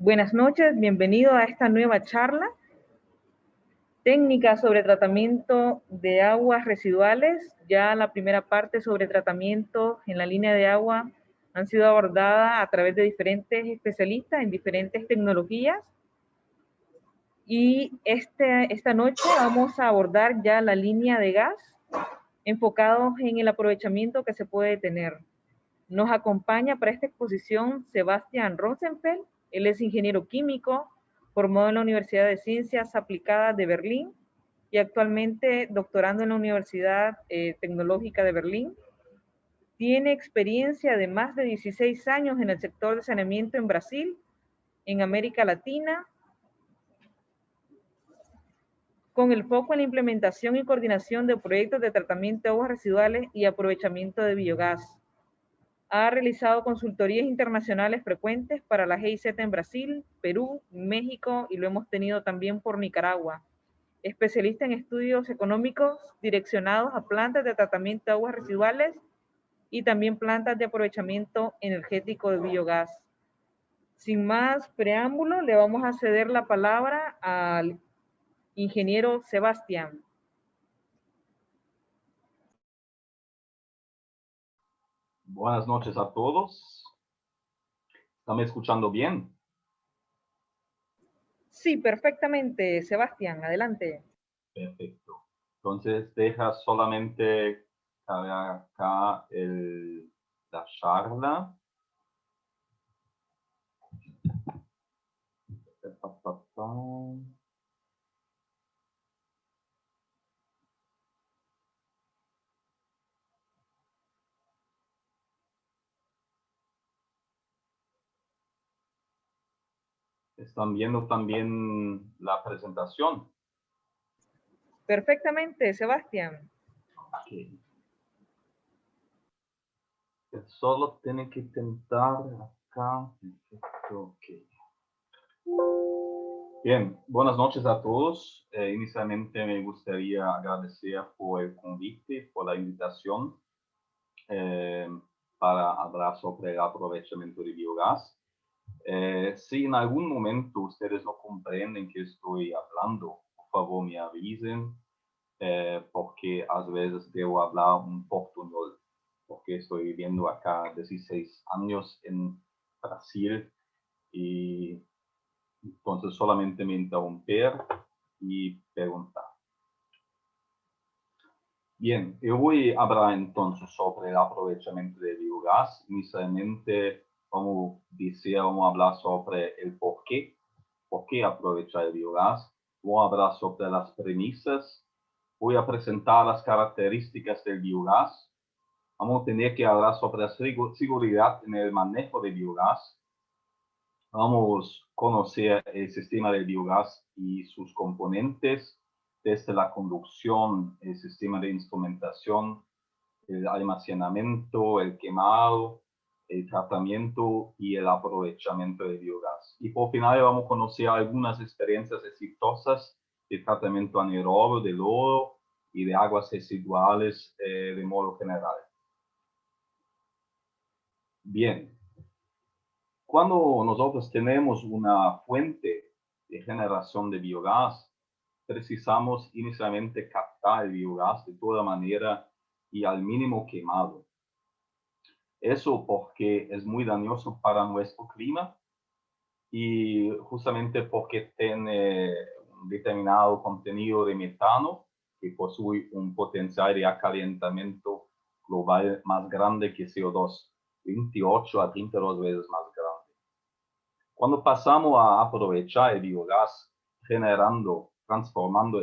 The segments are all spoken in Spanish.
Buenas noches, bienvenido a esta nueva charla, técnica sobre tratamiento de aguas residuales. Ya la primera parte sobre tratamiento en la línea de agua han sido abordadas a través de diferentes especialistas en diferentes tecnologías. Y esta noche vamos a abordar ya la línea de gas, enfocados en el aprovechamiento que se puede tener. Nos acompaña para esta exposición Sebastián Rosenfeld. Él es ingeniero químico, formado en la Universidad de Ciencias Aplicadas de Berlín y actualmente doctorando en la Universidad Tecnológica de Berlín. Tiene experiencia de más de 16 años en el sector de saneamiento en Brasil, en América Latina, con el foco en la implementación y coordinación de proyectos de tratamiento de aguas residuales y aprovechamiento de biogás. Ha realizado consultorías internacionales frecuentes para la GIZ en Brasil, Perú, México y lo hemos tenido también por Nicaragua. Especialista en estudios económicos direccionados a plantas de tratamiento de aguas residuales y también plantas de aprovechamiento energético de biogás. Sin más preámbulo, le vamos a ceder la palabra al ingeniero Sebastián. Buenas noches a todos. ¿Están me escuchando bien? Sí, perfectamente, Sebastián, adelante. Perfecto. Entonces, deja solamente cargar acá la charla. ¿Están viendo también la presentación? Perfectamente, Sebastián. Okay. Solo tiene que intentar acá. Perfecto. Okay. Bien, buenas noches a todos. Inicialmente me gustaría agradecer por el convite, por la invitación para hablar sobre el aprovechamiento de biogás. Si en algún momento ustedes no comprenden qué estoy hablando, por favor me avisen, porque a veces debo hablar un portuñol, porque estoy viviendo acá 16 años en Brasil y entonces solamente me interrumper y preguntar. Bien, yo voy a hablar entonces sobre el aprovechamiento de biogás. Inicialmente, como decía, vamos a hablar sobre el por qué aprovechar el biogás. Voy a hablar sobre las premisas. Voy a presentar las características del biogás. Vamos a tener que hablar sobre la seguridad en el manejo de biogás. Vamos a conocer el sistema de biogás y sus componentes, desde la conducción, el sistema de instrumentación, el almacenamiento, el quemado, el tratamiento y el aprovechamiento de biogás. Y por final vamos a conocer algunas experiencias exitosas de tratamiento anaerobio de lodo y de aguas residuales de modo general. Bien. Cuando nosotros tenemos una fuente de generación de biogás, precisamos inicialmente captar el biogás de toda manera y al mínimo quemado. Eso porque es muy dañoso para nuestro clima y justamente porque tiene un determinado contenido de metano que posee un potencial de acalentamiento global más grande que CO2, 28 a 32 veces más grande. Cuando pasamos a aprovechar el biogás, transformando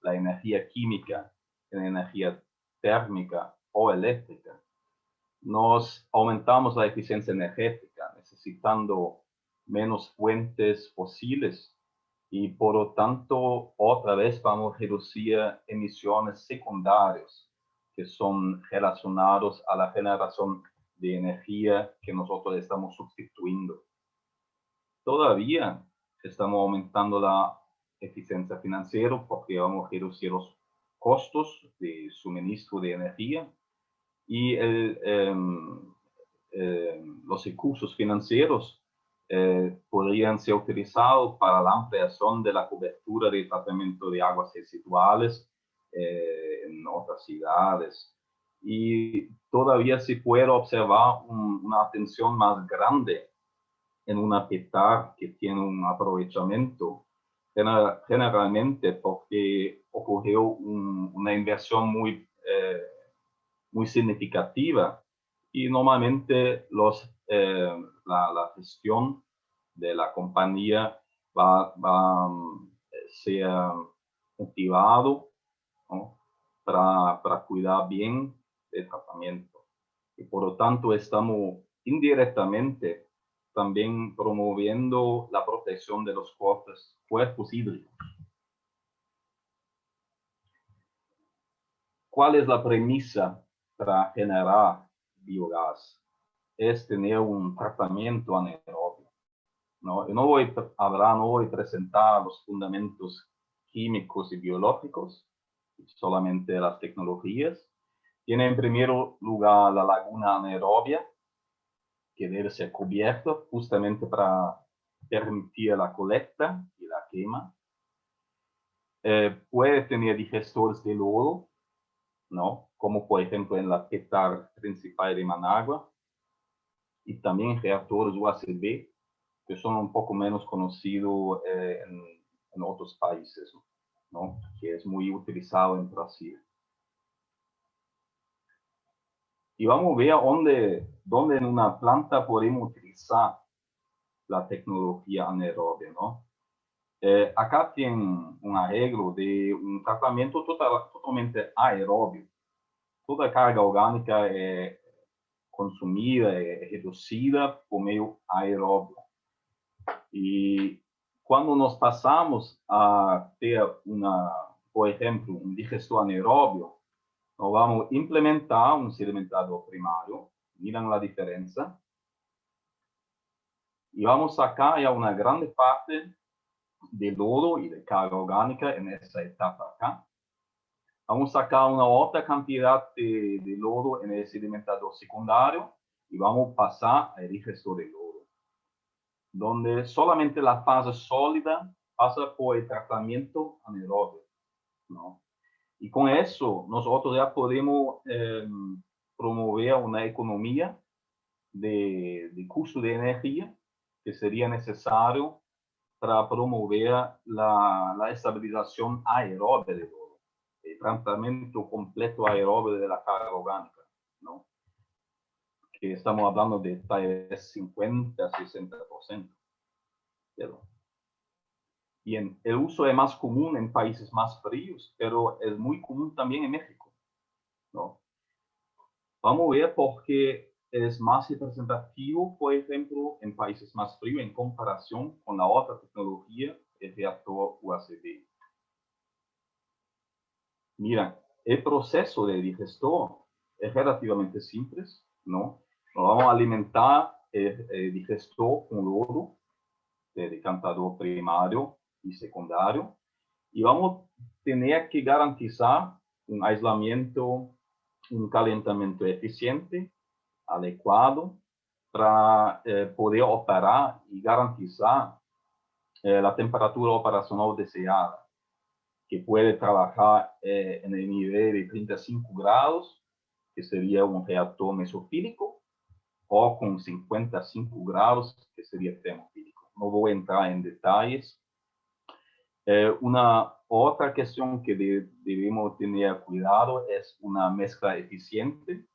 la energía química en energía térmica o eléctrica, nos aumentamos la eficiencia energética, necesitando menos fuentes fósiles y por lo tanto otra vez vamos a reducir emisiones secundarias que son relacionados a la generación de energía que nosotros estamos sustituyendo. Todavía estamos aumentando la eficiencia financiera porque vamos a reducir los costos de suministro de energía y los recursos financieros podrían ser utilizados para la ampliación de la cobertura de tratamiento de aguas residuales en otras ciudades. Y todavía se puede observar una atención más grande en una petar que tiene un aprovechamiento, generalmente porque ocurrió una inversión muy significativa y normalmente la gestión de la compañía va a ser motivado, ¿no?, para cuidar bien el tratamiento. Y por lo tanto estamos indirectamente también promoviendo la protección de los cuerpos hídricos. ¿Cuál es la premisa para generar biogás? Es tener un tratamiento anaerobio, ¿no? Yo no voy a presentar los fundamentos químicos y biológicos, solamente las tecnologías. Tiene en primer lugar la laguna anaerobia, que debe ser cubierta justamente para permitir la colecta y la quema. Puede tener digestores de lodo, ¿no?, como por ejemplo en la petar principal de Managua, y también reactores UACB, que son un poco menos conocidos en otros países, ¿no?, que es muy utilizado en Brasil. Y vamos a ver dónde en una planta podemos utilizar la tecnología anaerobia, ¿no? Acá tiene un arreglo de un tratamiento totalmente aeróbio. Toda carga orgánica es consumida, es reducida por medio aeróbio. Y cuando nos pasamos a ter por ejemplo, un digestor anaeróbio, nos vamos a implementar un sedimentador primario. Miren la diferencia. Y vamos a sacar ya una grande parte de lodo y de carga orgánica en esa etapa acá. Vamos a sacar una otra cantidad de lodo en el sedimentador secundario y vamos a pasar al digestor de lodo, donde solamente la fase sólida pasa por el tratamiento anaerobio, ¿no? Y con eso nosotros ya podemos promover una economía de costo de energía que sería necesario para promover la estabilización aeróbica del lodo, el tratamiento completo aeróbico de la carga orgánica, ¿no?, que estamos hablando de talleres 50-60%. Bien, el uso es más común en países más fríos, pero es muy común también en México, ¿no? Vamos a ver por qué es más representativo, por ejemplo, en países más fríos en comparación con la otra tecnología, el reactor UACB. Mira, el proceso de digestor es relativamente simple, ¿no? Nos vamos a alimentar el digestor con lodo de decantador primario y secundario, y vamos a tener que garantizar un aislamiento, un calentamiento eficiente, adecuado, para poder operar y garantizar la temperatura operacional deseada, que puede trabajar en el nivel de 35 grados, que sería un reactor mesofílico, o con 55 grados, que sería termofílico. No voy a entrar en detalles. Una otra cuestión que debemos tener cuidado es una mezcla eficiente,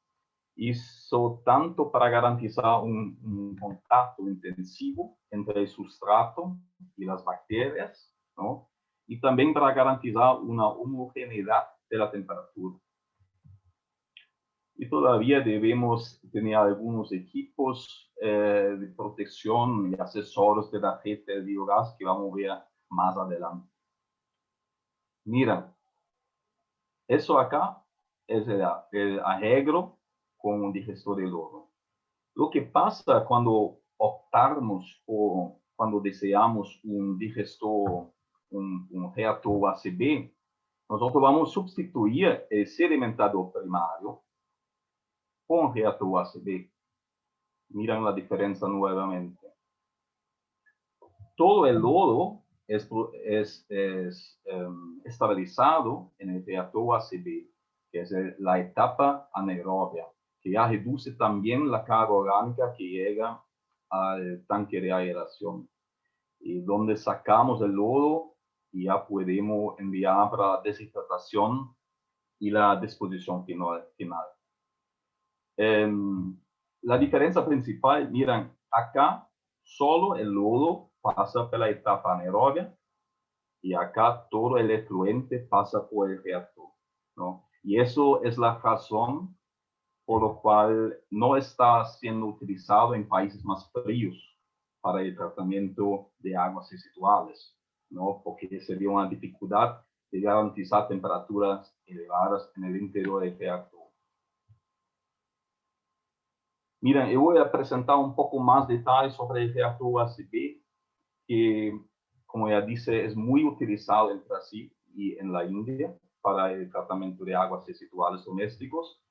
y eso tanto para garantizar un contacto intensivo entre el sustrato y las bacterias, ¿no?, y también para garantizar una homogeneidad de la temperatura. Y todavía debemos tener algunos equipos de protección y accesorios de la red de biogás que vamos a ver más adelante. Mira, eso acá es el arreglo con un digestor de lodo. Lo que pasa cuando optamos o cuando deseamos un digestor, un reactor UACB, nosotros vamos a sustituir el sedimentador primario con reactor UACB. Miran la diferencia nuevamente. todo el lodo es estabilizado en el reactor ACB, que es la etapa anaerobia, que ya reduce también la carga orgánica que llega al tanque de aeración, y donde sacamos el lodo y ya podemos enviar para la deshidratación y la disposición final. La diferencia principal, miren, acá solo el lodo pasa por la etapa anaerobia y acá todo el efluente pasa por el reactor, ¿no? Y eso es la razón por lo cual no está siendo utilizado en países más fríos para el tratamiento de aguas residuales, ¿no? Porque sería una dificultad de garantizar temperaturas elevadas en el interior del reactor. Miren, yo voy a presentar un poco más detalles sobre el reactor ACB, que, como ya dice, es muy utilizado en Brasil y en la India para el tratamiento de aguas residuales domésticos,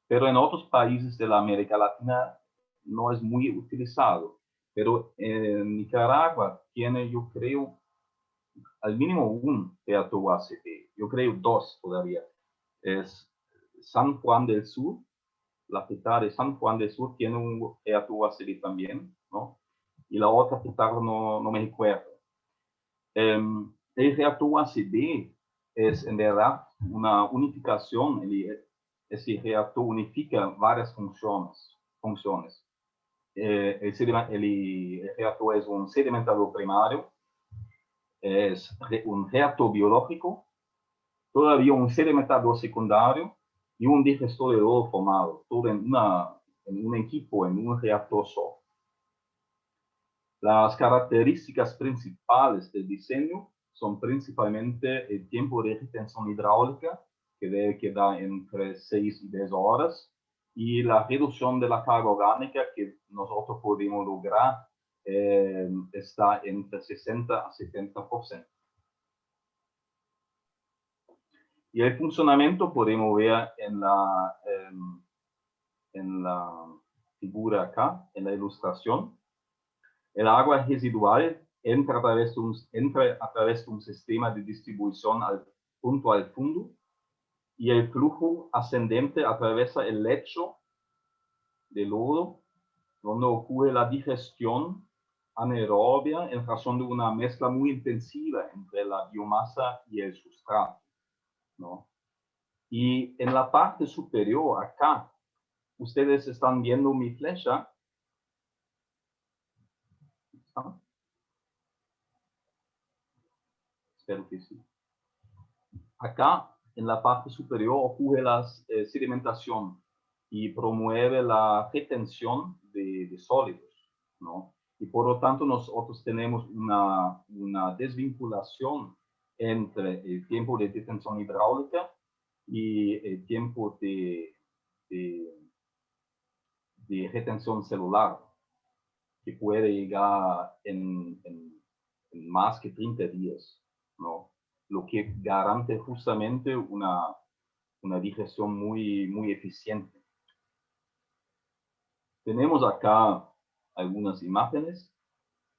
pero en otros países de la América Latina no es muy utilizado. Pero en Nicaragua tiene, yo creo, al mínimo un reactor ACB, yo creo dos todavía. Es San Juan del Sur, la ciudad de San Juan del Sur tiene un reactor ACB también, ¿no? Y la otra ciudad no me recuerdo. El reactor ACB es en verdad una unificación. Ese reactor unifica varias funciones. El reactor es un sedimentador primario, es un reactor biológico, todavía un sedimentador secundario y un digestor de lodo formado, todo en un equipo, en un reactor solo. Las características principales del diseño son principalmente el tiempo de retención hidráulica, que debe quedar entre 6 y 10 horas, y la reducción de la carga orgánica que nosotros podemos lograr está entre 60 a 70%. Y el funcionamiento podemos ver en la figura acá, en la ilustración. El agua residual entra a través de un sistema de distribución junto al fondo, y el flujo ascendente atraviesa el lecho de lodo, donde ocurre la digestión anaerobia en razón de una mezcla muy intensiva entre la biomasa y el sustrato, ¿no? Y en la parte superior, acá, ustedes están viendo mi flecha. ¿Está? Espero que sí. Acá, en la parte superior, ocurre la sedimentación y promueve la retención de sólidos, ¿no? Y por lo tanto, nosotros tenemos una desvinculación entre el tiempo de detención hidráulica y el tiempo de retención celular, que puede llegar en más que 30 días, ¿no? Lo que garante justamente una digestión muy eficiente. Tenemos acá algunas imágenes.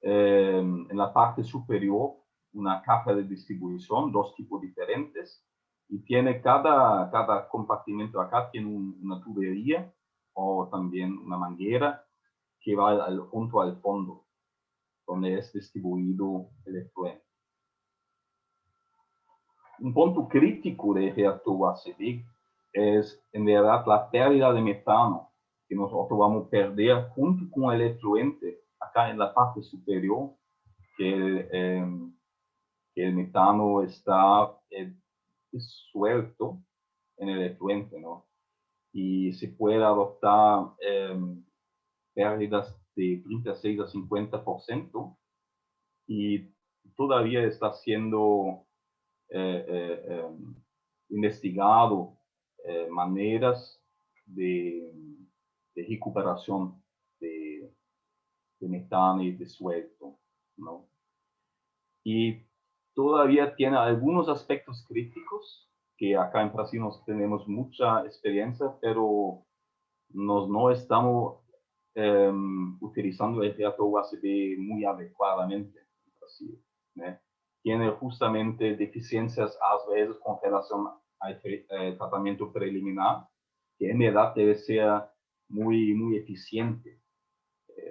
En la parte superior, una capa de distribución, dos tipos diferentes, y tiene cada compartimento acá tiene una tubería o también una manguera que va junto al fondo, donde es distribuido el efluente. Un punto crítico del reactor ACB es, en verdad, la pérdida de metano que nosotros vamos a perder junto con el efluente acá en la parte superior, que el metano está disuelto en el efluente, ¿no? Y se puede adoptar pérdidas de 36 a 50%, y todavía está siendo investigado maneras de recuperación de metano y disuelto, ¿no? Y todavía tiene algunos aspectos críticos que acá en Brasil no tenemos mucha experiencia, pero no estamos utilizando el reactor ACB muy adecuadamente. decir, ¿no? Tiene justamente deficiencias a veces con relación al tratamiento preliminar, que en verdad debe ser muy eficiente.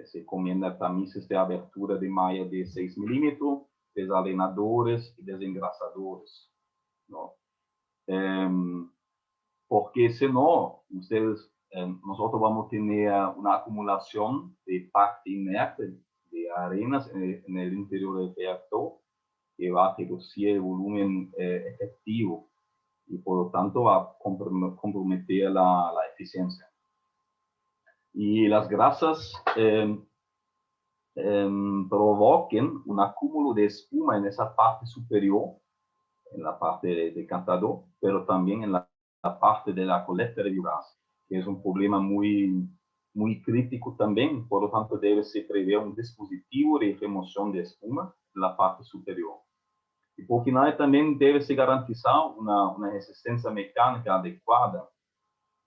Se recomienda tamices de abertura de malla de 6 milímetros, desalenadores y desengrasadores, ¿no? Porque si no, nosotros vamos a tener una acumulación de parte inerte de arenas en el interior del reactor, que va a reducir el volumen efectivo y por lo tanto va a comprometer la eficiencia. Y las grasas provoquen un acúmulo de espuma en esa parte superior, en la parte del decantador, pero también en la parte de la colecta de biogás, que es un problema muy crítico también. Por lo tanto, debe se prever un dispositivo de remoción de espuma en la parte superior. Y por final, también debe se garantizar una resistencia mecánica adecuada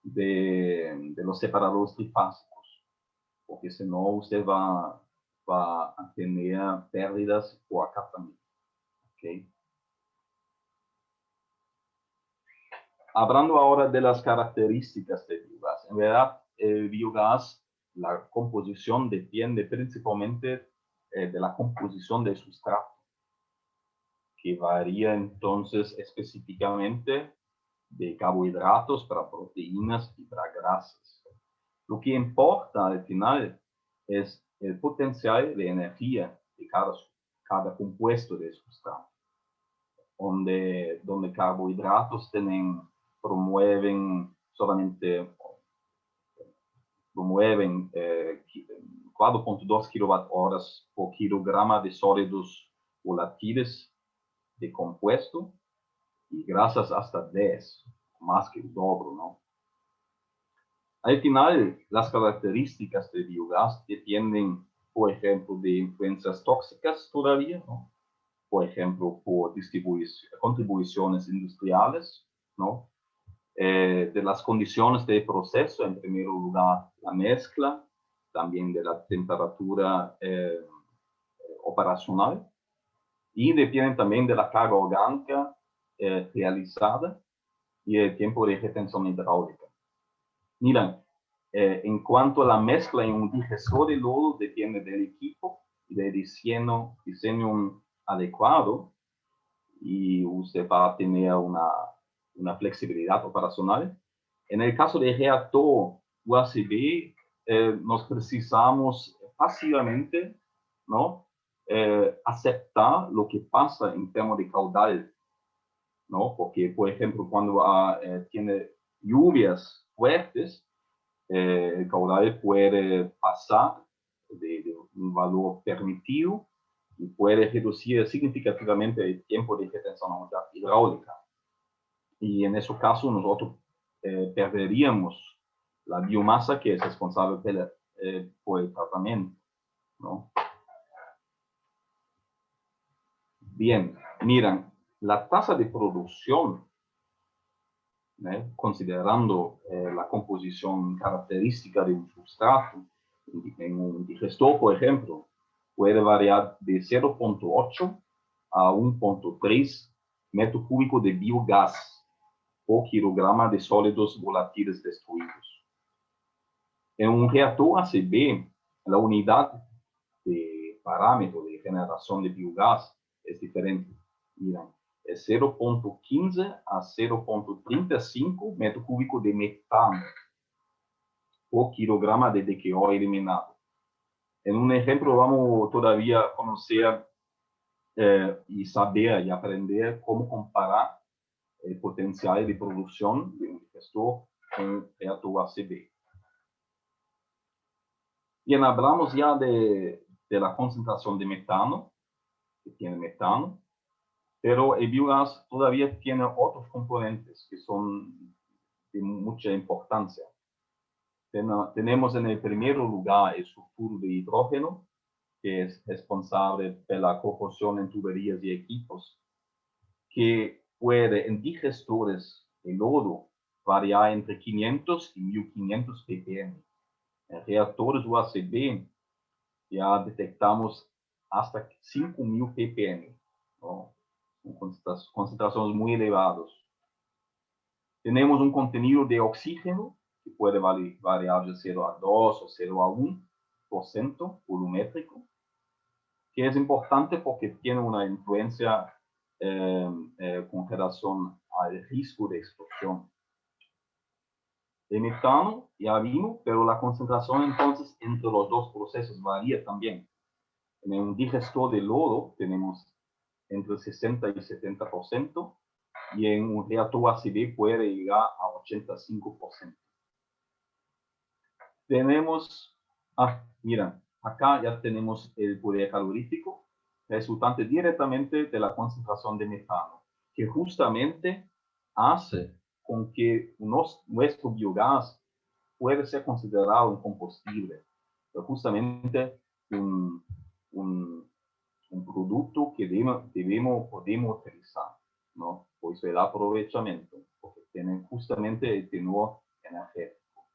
de los separadores trifásicos, porque si no, usted va a tener pérdidas por acatamiento. ¿Okay? Hablando ahora de las características del biogás. En verdad, el biogás, la composición depende principalmente de la composición del sustrato, que varía entonces específicamente de carbohidratos para proteínas y para grasas. Lo que importa al final es el potencial de energía de cada compuesto del sustrato, donde carbohidratos promueven 4.2 kWh por kilograma de sólidos volátiles de compuesto y grasas hasta 10, más que el doble, ¿no? Al final, las características del biogás dependen, por ejemplo, de influencias tóxicas todavía, ¿no? Por ejemplo, por contribuciones industriales, ¿no? De las condiciones de proceso, en primer lugar, la mezcla, también de la temperatura operacional, y dependen también de la carga orgánica realizada y el tiempo de retención hidráulica. Mira, en cuanto a la mezcla en un digestor de lodo, depende del equipo y del diseño adecuado, y usted va a tener una flexibilidad operacional. En el caso del reactor UACB, nos precisamos pasivamente, ¿no? Aceptar lo que pasa en términos de caudal, ¿no? Porque, por ejemplo, cuando tiene lluvias fuertes, el caudal puede pasar de un valor permitido y puede reducir significativamente el tiempo de retención hidráulica. Y en ese caso nosotros perderíamos la biomasa que es responsable por el tratamiento, ¿no? Bien, miren, la tasa de producción, considerando la composición característica de un sustrato, en un digestor, por ejemplo, puede variar de 0.8 a 1.3 metro cúbico de biogás por kilograma de sólidos volátiles destruidos. En un reactor ACB, la unidad de parámetro de generación de biogás es diferente. Miren, es 0.15 a 0.35 metro cúbico de metano por kilograma de DQO eliminado. En un ejemplo vamos todavía a conocer y saber y aprender cómo comparar el potencial de producción de un digestor con un reactor ACB. Bien, hablamos ya de la concentración de metano, que tiene metano, pero el biogás todavía tiene otros componentes que son de mucha importancia. Tenemos en el primer lugar el sulfuro de hidrógeno, que es responsable de la corrosión en tuberías y equipos, que puede en digestores de lodo variar entre 500 y 1500 ppm. En reactores UACB ya detectamos hasta 5.000 ppm, ¿no? Concentraciones muy elevadas. Tenemos un contenido de oxígeno que puede variar de 0 a 2 o 0 a 1% volumétrico, que es importante porque tiene una influencia con relación al riesgo de explosión. De metano ya vimos, pero la concentración entonces entre los dos procesos varía también. En un digestor de lodo tenemos entre 60 y 70%, y en un reactor ACB puede llegar a 85%. Tenemos, miren, acá ya tenemos el poder calorífico resultante directamente de la concentración de metano, que justamente hace con que nuestro biogás puede ser considerado un combustible, pero justamente un producto que podemos utilizar, ¿no? Pues el aprovechamiento, porque tienen justamente el tenor energético.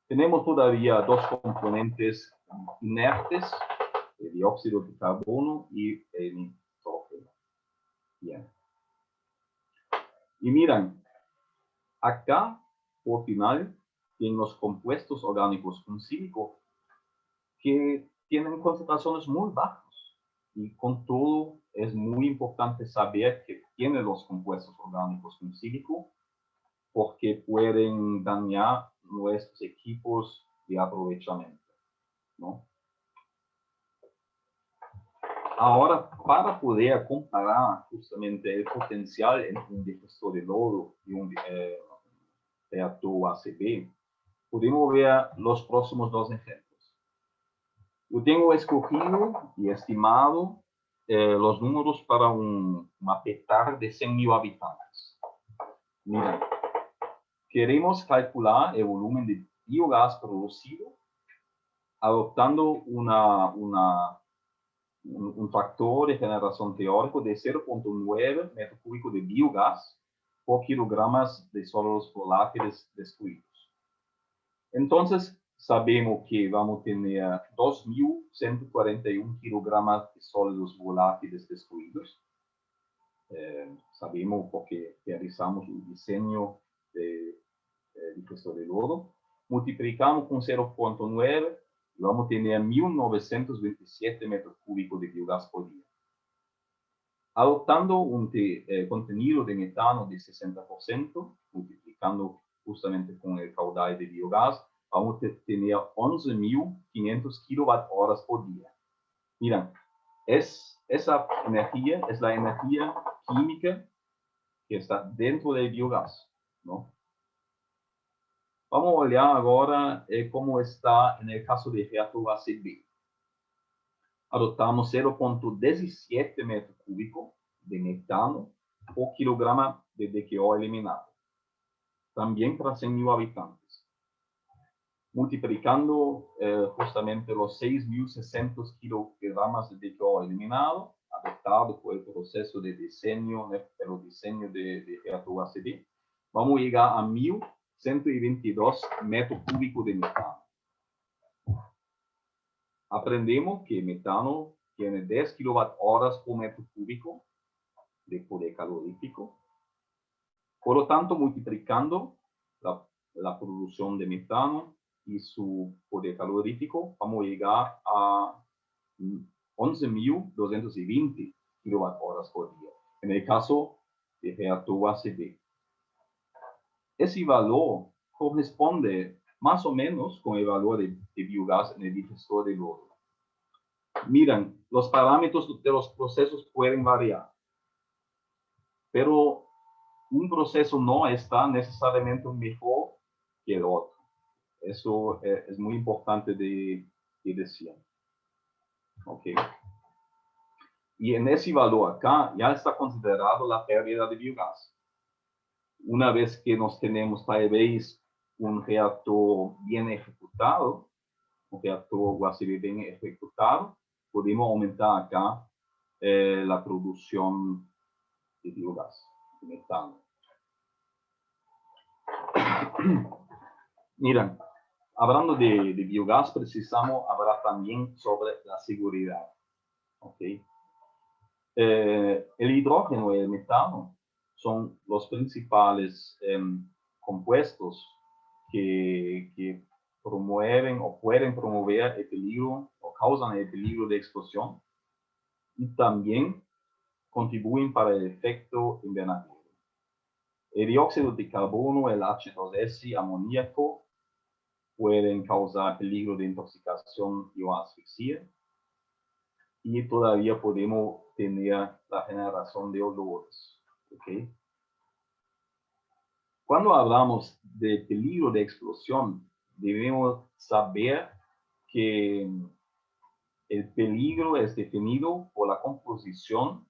Tenemos todavía dos componentes inertes, el dióxido de carbono y el nitrógeno. Bien. Y miren, acá, por final, tienen los compuestos orgánicos concílicos que tienen concentraciones muy bajas. Y con todo, es muy importante saber que tienen los compuestos orgánicos concílicos porque pueden dañar nuestros equipos de aprovechamiento, ¿no? Ahora, para poder comparar justamente el potencial entre un digestor de lodo y un reactor ACB, podemos ver los próximos dos ejemplos. Yo tengo escogido y estimado los números para una petar de 100.000 habitantes. Miren, queremos calcular el volumen de biogás producido adoptando un factor de generación teórico de 0.9 metro cúbico de biogás por kilogramos de sólidos volátiles destruidos. Entonces, sabemos que vamos a tener 2.141 kilogramos de sólidos volátiles destruidos. Sabemos porque realizamos el diseño de digestor de lodo. Multiplicamos con 0.9 y vamos a tener 1.927 metros cúbicos de biogás por día. Adoptando un contenido de metano de 60%, multiplicando justamente con el caudal de biogás, vamos a tener 11.500 kilowatt-horas por día. Miren, esa energía es la energía química que está dentro del biogás, ¿no? Vamos a olhar agora como está en el caso de reactor ACB. Adoptamos 0.17 metro cúbico de metano por kilogramo de DQO eliminado. También para 100.000 habitantes. Multiplicando justamente los 6.600 kilogramos de DQO eliminado, adoptado por el proceso de diseño, el diseño de reactor ACB, vamos a llegar a 1.122 metros cúbicos de metano. Aprendemos que metano tiene 10 kilowatt-horas por metro cúbico de poder calorífico. Por lo tanto, multiplicando la producción de metano y su poder calorífico, vamos a llegar a 11.220 kilowatt-horas por día, en el caso de reactor ACB. Ese valor corresponde más o menos con el valor de biogás en el digestor de lodo. Miren, los parámetros de los procesos pueden variar, pero un proceso no está necesariamente mejor que el otro. Eso es muy importante de decir. Okay. Y en ese valor acá ya está considerado la pérdida de biogás. Una vez que nos tenemos tal vez un reactor bien ejecutado, un reactor ACB bien ejecutado, podemos aumentar acá la producción de biogás, de metano. Miren, hablando de biogás, precisamos hablar también sobre la seguridad. ¿Okay? El hidrógeno y el metano son los principales compuestos que promueven o pueden promover el peligro o causan el peligro de explosión y también contribuyen para el efecto invernadero. El dióxido de carbono, el H2S, amoníaco, pueden causar peligro de intoxicación y o asfixia. Y todavía podemos tener la generación de olores. ¿Okay? Cuando hablamos de peligro de explosión, debemos saber que el peligro es definido por la composición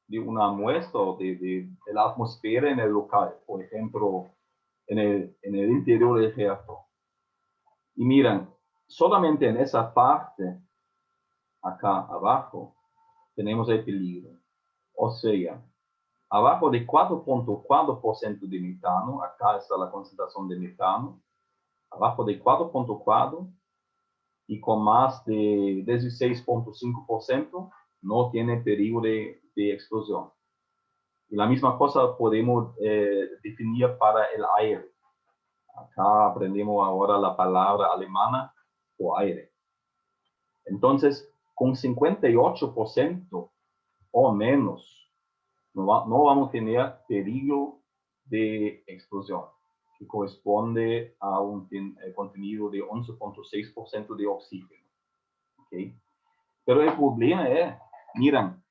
de una muestra de la atmósfera en el local, por ejemplo, en el interior del reactor. Y miren, solamente en esa parte, acá abajo, tenemos el peligro. O sea, abajo de 4.4% de metano, acá está la concentración de metano, abajo de 4.4 y con más de 16.5% no tiene peligro de explosión. Y la misma cosa podemos definir para el aire. Acá aprendemos ahora la palabra alemana o aire. Entonces, con 58% o menos, no vamos a tener peligro de explosión, que corresponde a un contenido de 11.6% de oxígeno. ¿Okay? Pero el problema es, miren,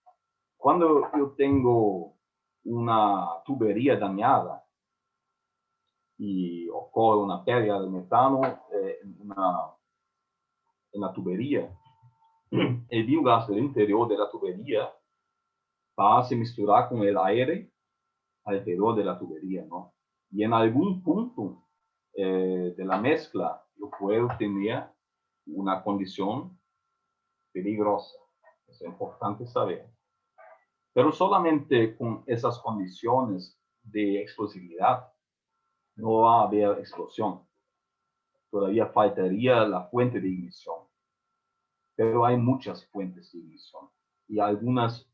cuando yo tengo una tubería dañada y ocurre una pérdida de metano en la tubería, el biogás del interior de la tubería va a se misturar con el aire alrededor de la tubería, ¿no? Y en algún punto de la mezcla yo puedo tener una condición peligrosa. Es importante saber. Pero solamente con esas condiciones de explosividad no va a haber explosión. Todavía faltaría la fuente de ignición. Pero hay muchas fuentes de ignición y algunas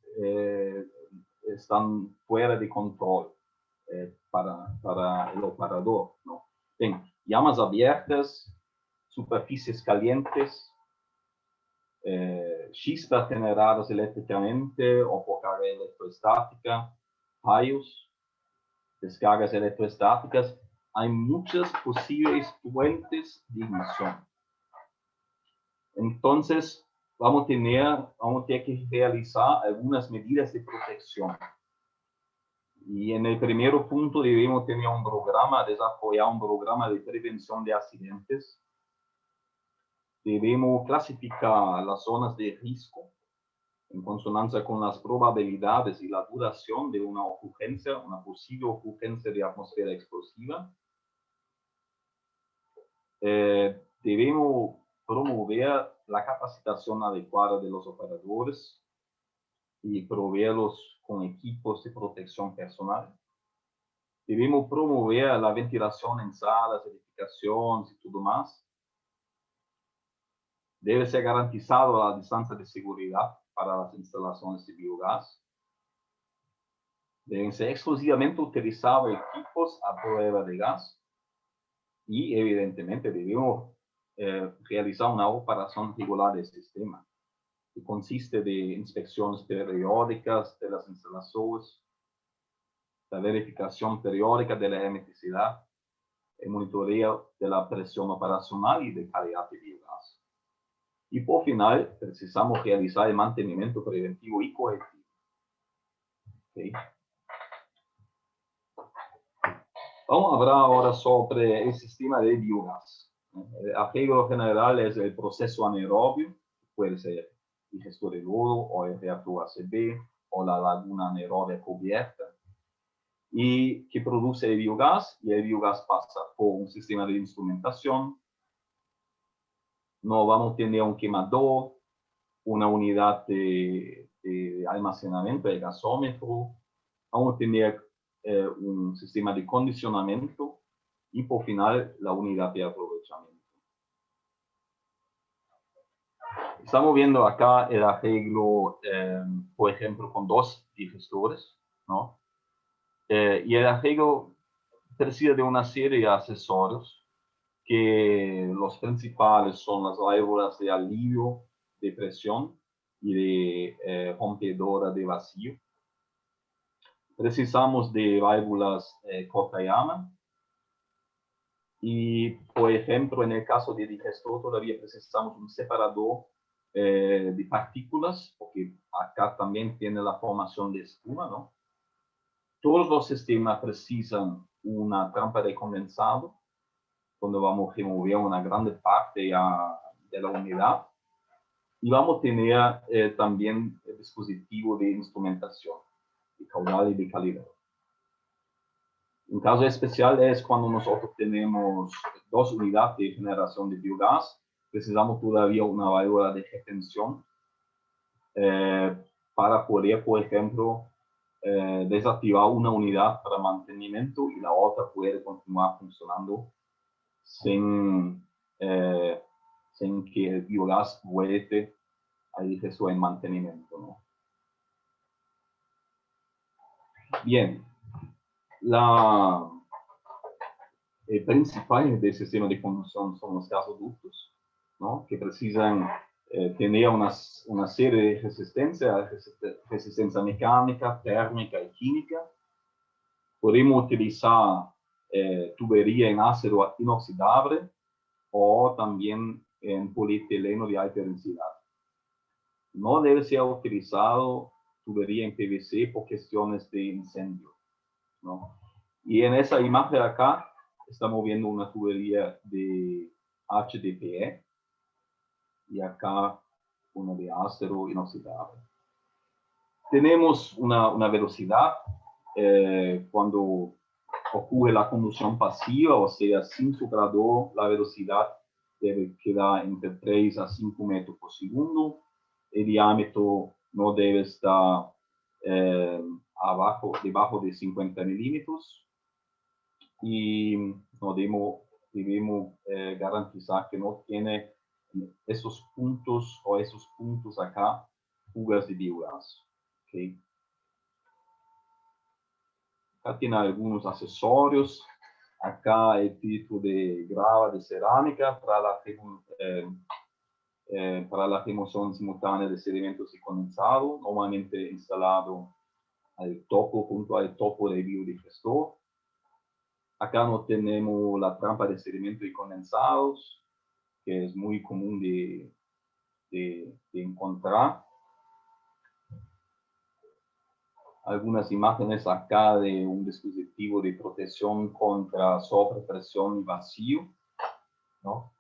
están fuera de control para el operador, ¿no? Bien, llamas abiertas, superficies calientes, chispas generadas eléctricamente o por carga electrostática, rayos, descargas electrostáticas. Hay muchas posibles fuentes de ignición. Entonces, vamos a tener que realizar algunas medidas de protección. Y en el primer punto debemos tener desarrollar un programa de prevención de accidentes. Debemos clasificar las zonas de riesgo en consonancia con las probabilidades y la duración de una ocurrencia, una posible ocurrencia de atmósfera explosiva. Debemos promover la capacitación adecuada de los operadores y proveerlos con equipos de protección personal. Debemos promover la ventilación en salas, edificaciones y todo más. Debe ser garantizada la distancia de seguridad para las instalaciones de biogás. Deben ser exclusivamente utilizados equipos a prueba de gas. Y evidentemente debemos realizar una operación regular del sistema, que consiste de inspecciones periódicas de las instalaciones, la verificación periódica de la hermeticidad, el monitoreo de la presión operacional y de calidad de biogás. Y por final, precisamos realizar el mantenimiento preventivo y correctivo. ¿Okay? Vamos a hablar ahora sobre el sistema de biogás. El arreglo general es el proceso anaerobio, puede ser digestor de lodo o el reactor ACB o la laguna anaerobia cubierta, y que produce el biogás, y el biogás pasa por un sistema de instrumentación. No vamos a tener un quemador, una unidad de almacenamiento, el gasómetro. Vamos a tener un sistema de condicionamiento y por final la unidad de aprovechamiento. Estamos viendo acá el arreglo, por ejemplo, con dos digestores, ¿no? Y el arreglo precisa de una serie de accesorios que los principales son las válvulas de alivio de presión y de rompedora de vacío. Precisamos de válvulas Kobayama. Y, por ejemplo, en el caso de digestor, todavía precisamos un separador de partículas, porque acá también tiene la formación de espuma, ¿no? Todos los sistemas precisan una trampa de condensado, donde vamos a remover una grande parte de la unidad. Y vamos a tener también el dispositivo de instrumentación, de caudal y de calidad. Un caso especial es cuando nosotros tenemos dos unidades de generación de biogás, precisamos todavía una válvula de retención para poder, por ejemplo, desactivar una unidad para mantenimiento y la otra puede continuar funcionando sin que el biogás vuelve al digestor en mantenimiento, ¿no? Bien, el principal del sistema de conducción son los gasoductos, ¿no? Que precisan tener una serie de resistencia mecánica, térmica y química. Podemos utilizar tubería en acero inoxidable o también en polietileno de alta densidad. No debe ser utilizado tubería en PVC por cuestiones de incendio, ¿no? Y en esa imagen de acá estamos viendo una tubería de HDPE y acá una de acero inoxidable. Tenemos una velocidad cuando ocurre la conducción pasiva, o sea, sin soplador, la velocidad debe quedar entre 3 a 5 metros por segundo. El diámetro no debe estar debajo de 50 milímetros. Y no debemos garantizar que no tiene esos puntos acá fugas de biogás. ¿Okay? Acá tiene algunos accesorios. Acá el filtro de grava de cerámica para la remoción simultánea de sedimentos y condensado, normalmente instalado junto al topo del biodigestor. Acá no tenemos la trampa de sedimento y condensados, que es muy común de encontrar. Algunas imágenes acá de un dispositivo de protección contra sobrepresión y vacío, ¿no?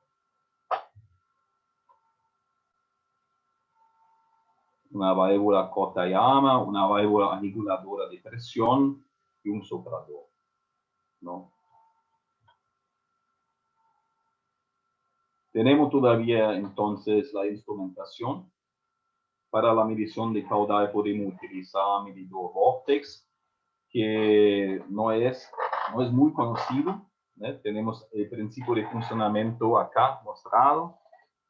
Una válvula Kobayama, una válvula reguladora de presión y un soplador, ¿no? Tenemos todavía entonces la instrumentación. Para la medición de caudal podemos utilizar medidor Vortex, que no es muy conocido, ¿no? Tenemos el principio de funcionamiento acá mostrado.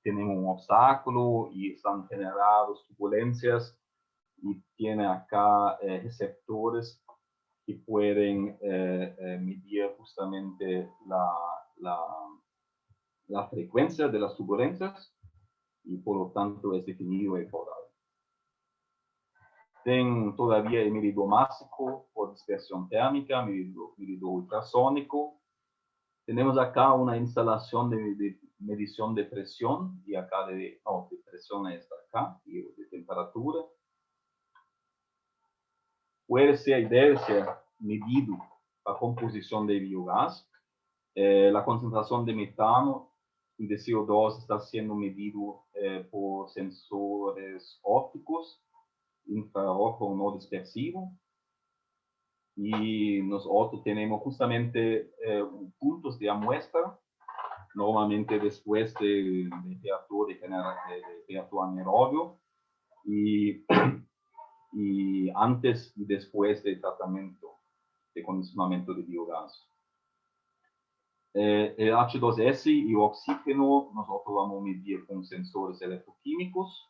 Tenemos un obstáculo y están generadas turbulencias y tiene acá receptores que pueden medir justamente la frecuencia de las turbulencias y por lo tanto es definido el caudal. Tem todavía el medidor másico por dispersión térmica, medidor ultrasónico. Tenemos acá una instalación de medición de presión y acá de presión está acá y de temperatura. Puede ser y debe ser medido la composición de biogás. La concentración de metano y de CO2 está siendo medido por sensores ópticos, infrarrojo no dispersivo. Y nosotros tenemos justamente puntos de muestra, normalmente después del reactor anaerobio y antes y después del tratamiento de condicionamiento de biogás. El H2S y oxígeno nosotros vamos a medir con sensores electroquímicos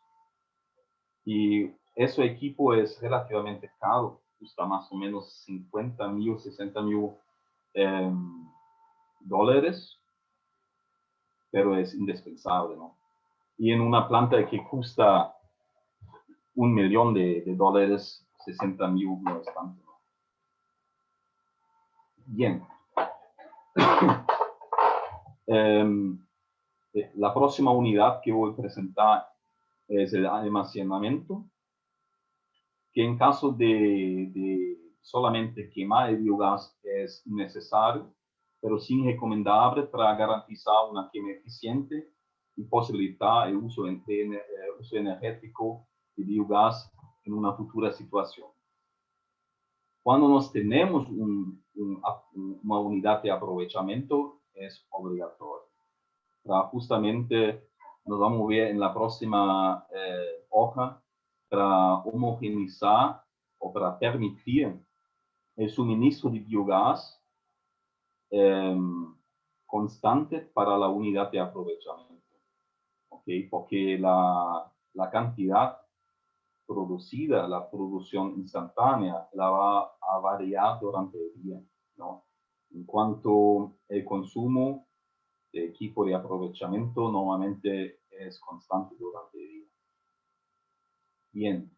y ese equipo es relativamente caro, cuesta más o menos 50.000, 60.000 dólares, pero es indispensable, ¿no? Y en una planta que cuesta $1.000.000 de dólares, 60.000 no es tanto, ¿no? Bien. La próxima unidad que voy a presentar es el almacenamiento, que en caso de solamente quemar el biogás es necesario, pero sin recomendable para garantizar una quema eficiente y posibilitar el uso energético de biogás en una futura situación. Cuando nos tenemos una unidad de aprovechamiento, es obligatorio. Justamente nos vamos a ver en la próxima hoja para homogeneizar o para permitir el suministro de biogás constante para la unidad de aprovechamiento. ¿Okay? Porque la cantidad producida, la producción instantánea, la va a variar durante el día, ¿no? En cuanto al consumo de equipo de aprovechamiento, normalmente es constante durante el día. Bien,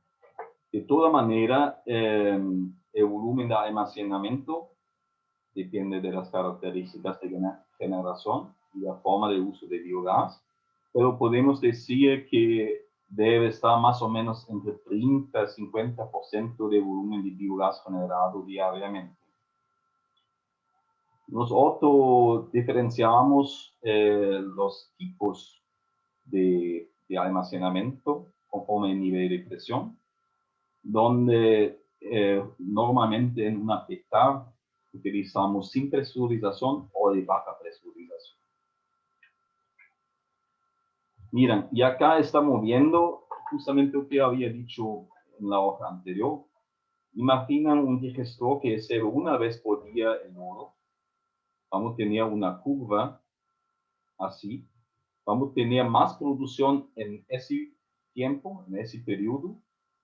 de toda manera, el volumen de almacenamiento depende de las características de generación y la forma de uso de biogás, pero podemos decir que debe estar más o menos entre 30 y 50% de volumen de biogás generado diariamente. Nosotros diferenciamos los tipos de almacenamiento conforme el nivel de presión, donde normalmente en una petar utilizamos sin presurización o de baja presurización. Miren, y acá estamos viendo justamente lo que había dicho en la hoja anterior. Imaginan un digestor que es una vez por día en oro. Vamos a tener una curva así. Vamos a tener más producción en ese tiempo, en ese periodo,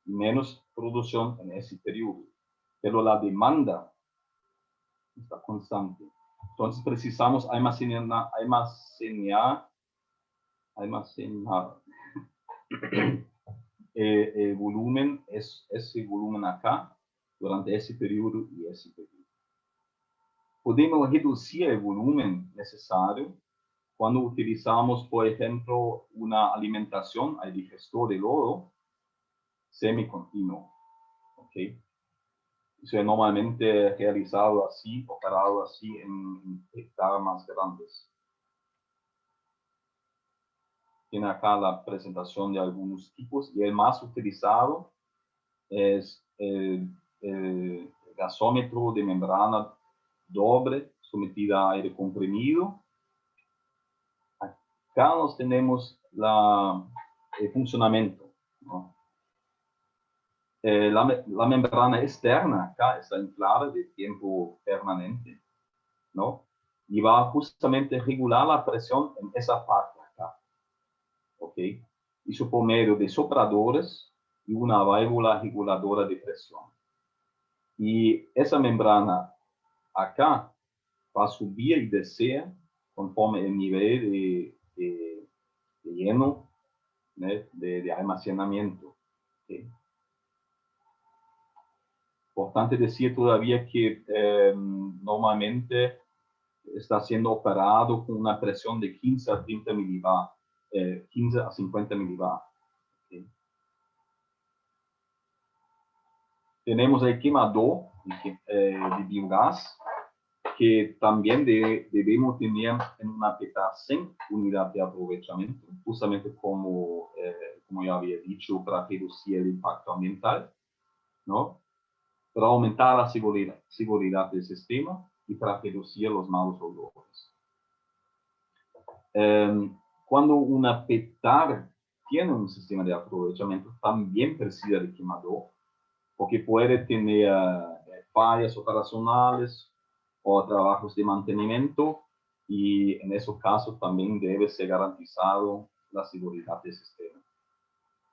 y menos producción en ese periodo. Pero la demanda está constante. Entonces precisamos almacenar el volumen, ese volumen acá, durante ese periodo y ese periodo. Podemos reducir el volumen necesario cuando utilizamos, por ejemplo, una alimentación al digestor de lodo semicontinuo. ¿Okay? Eso es normalmente realizado así, operado así en hectáreas más grandes. Tiene acá la presentación de algunos tipos y el más utilizado es el gasómetro de membrana doble sometida a aire comprimido. Acá nos tenemos el funcionamiento, ¿no? La membrana externa acá está inflada de tiempo permanente, ¿no? Y va justamente a regular la presión en esa parte acá, ¿ok? Eso por medio de sopladores y una válvula reguladora de presión. Y esa membrana acá va a subir y descer conforme el nivel de lleno, ¿no? de almacenamiento. ¿Okay? Importante decir todavía que normalmente está siendo operado con una presión de 15 a 30 milibar, 15 a 50 milibar. ¿Okay? Tenemos el quemador de biogás, que también debemos tener en una petar sin unidad de aprovechamiento, justamente como ya había dicho, para reducir el impacto ambiental, ¿no? Para aumentar la seguridad del sistema y para reducir los malos olores. Cuando una petar tiene un sistema de aprovechamiento, también precisa de quemador, porque puede tener fallas operacionales o trabajos de mantenimiento, y en ese caso también debe ser garantizado la seguridad del sistema.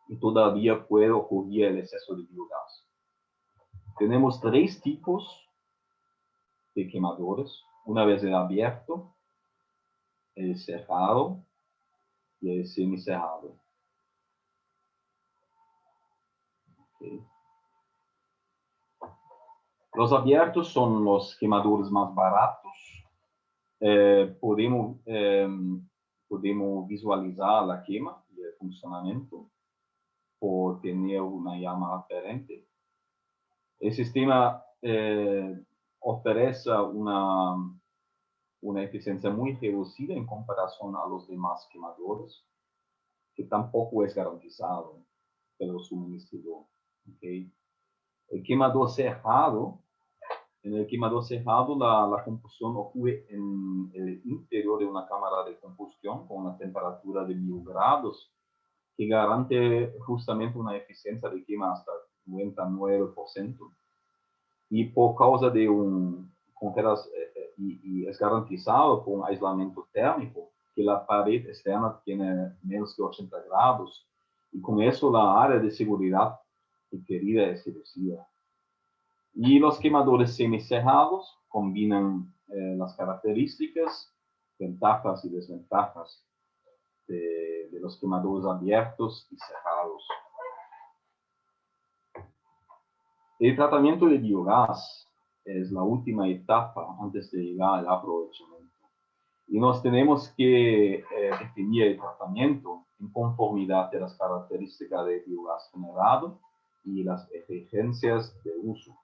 Y todavía puede ocurrir el exceso de biogás. Tenemos 3 tipos de quemadores. Una vez el abierto, el cerrado y el semicerrado. Okay. Los abiertos son los quemadores más baratos. Podemos visualizar la quema y el funcionamiento por tener una llama aparente. El sistema ofrece una eficiencia muy reducida en comparación a los demás quemadores, que tampoco es garantizado pelo suministrador. Okay. El quemador cerrado, en el quemador cerrado la combustión ocurre en el interior de una cámara de combustión con una temperatura de 1000 grados que garante justamente una eficiencia de quema hasta 99%. Y por causa de y es garantizado con aislamiento térmico, que la pared externa tiene menos que 80 grados, y con eso la área de seguridad requerida es reducida. Y los quemadores semicerrados combinan las características, ventajas y desventajas de los quemadores abiertos y cerrados. El tratamiento de biogás es la última etapa antes de llegar al aprovechamiento. Y nos tenemos que definir el tratamiento en conformidad de las características del biogás generado y las exigencias de uso.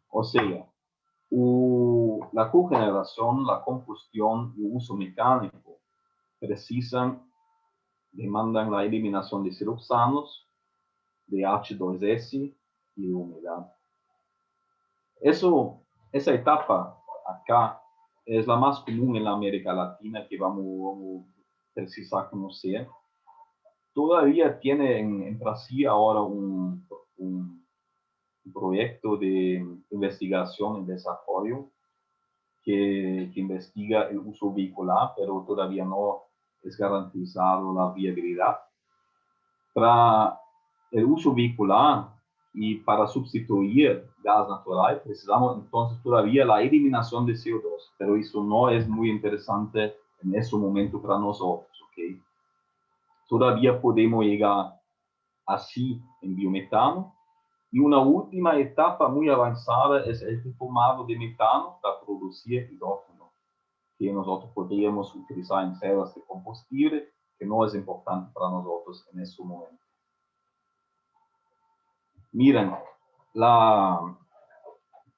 O sea, la cogeneración, la combustión y uso mecánico demandan la eliminación de siloxanos, de H2S y de humedad. Esa etapa acá es la más común en la América Latina que vamos a precisar conocer. Todavía tiene en Brasil ahora un proyecto de investigación y desarrollo que investiga el uso vehicular, pero todavía no es garantizado la viabilidad. Para el uso vehicular y para sustituir gas natural, precisamos entonces todavía la eliminación de CO2, pero eso no es muy interesante en ese momento para nosotros, ¿ok? Todavía podemos llegar así en biometano. Y una última etapa muy avanzada es el reformado de metano para producir hidrógeno, que nosotros podríamos utilizar en células de combustible, que no es importante para nosotros en ese momento. Miren,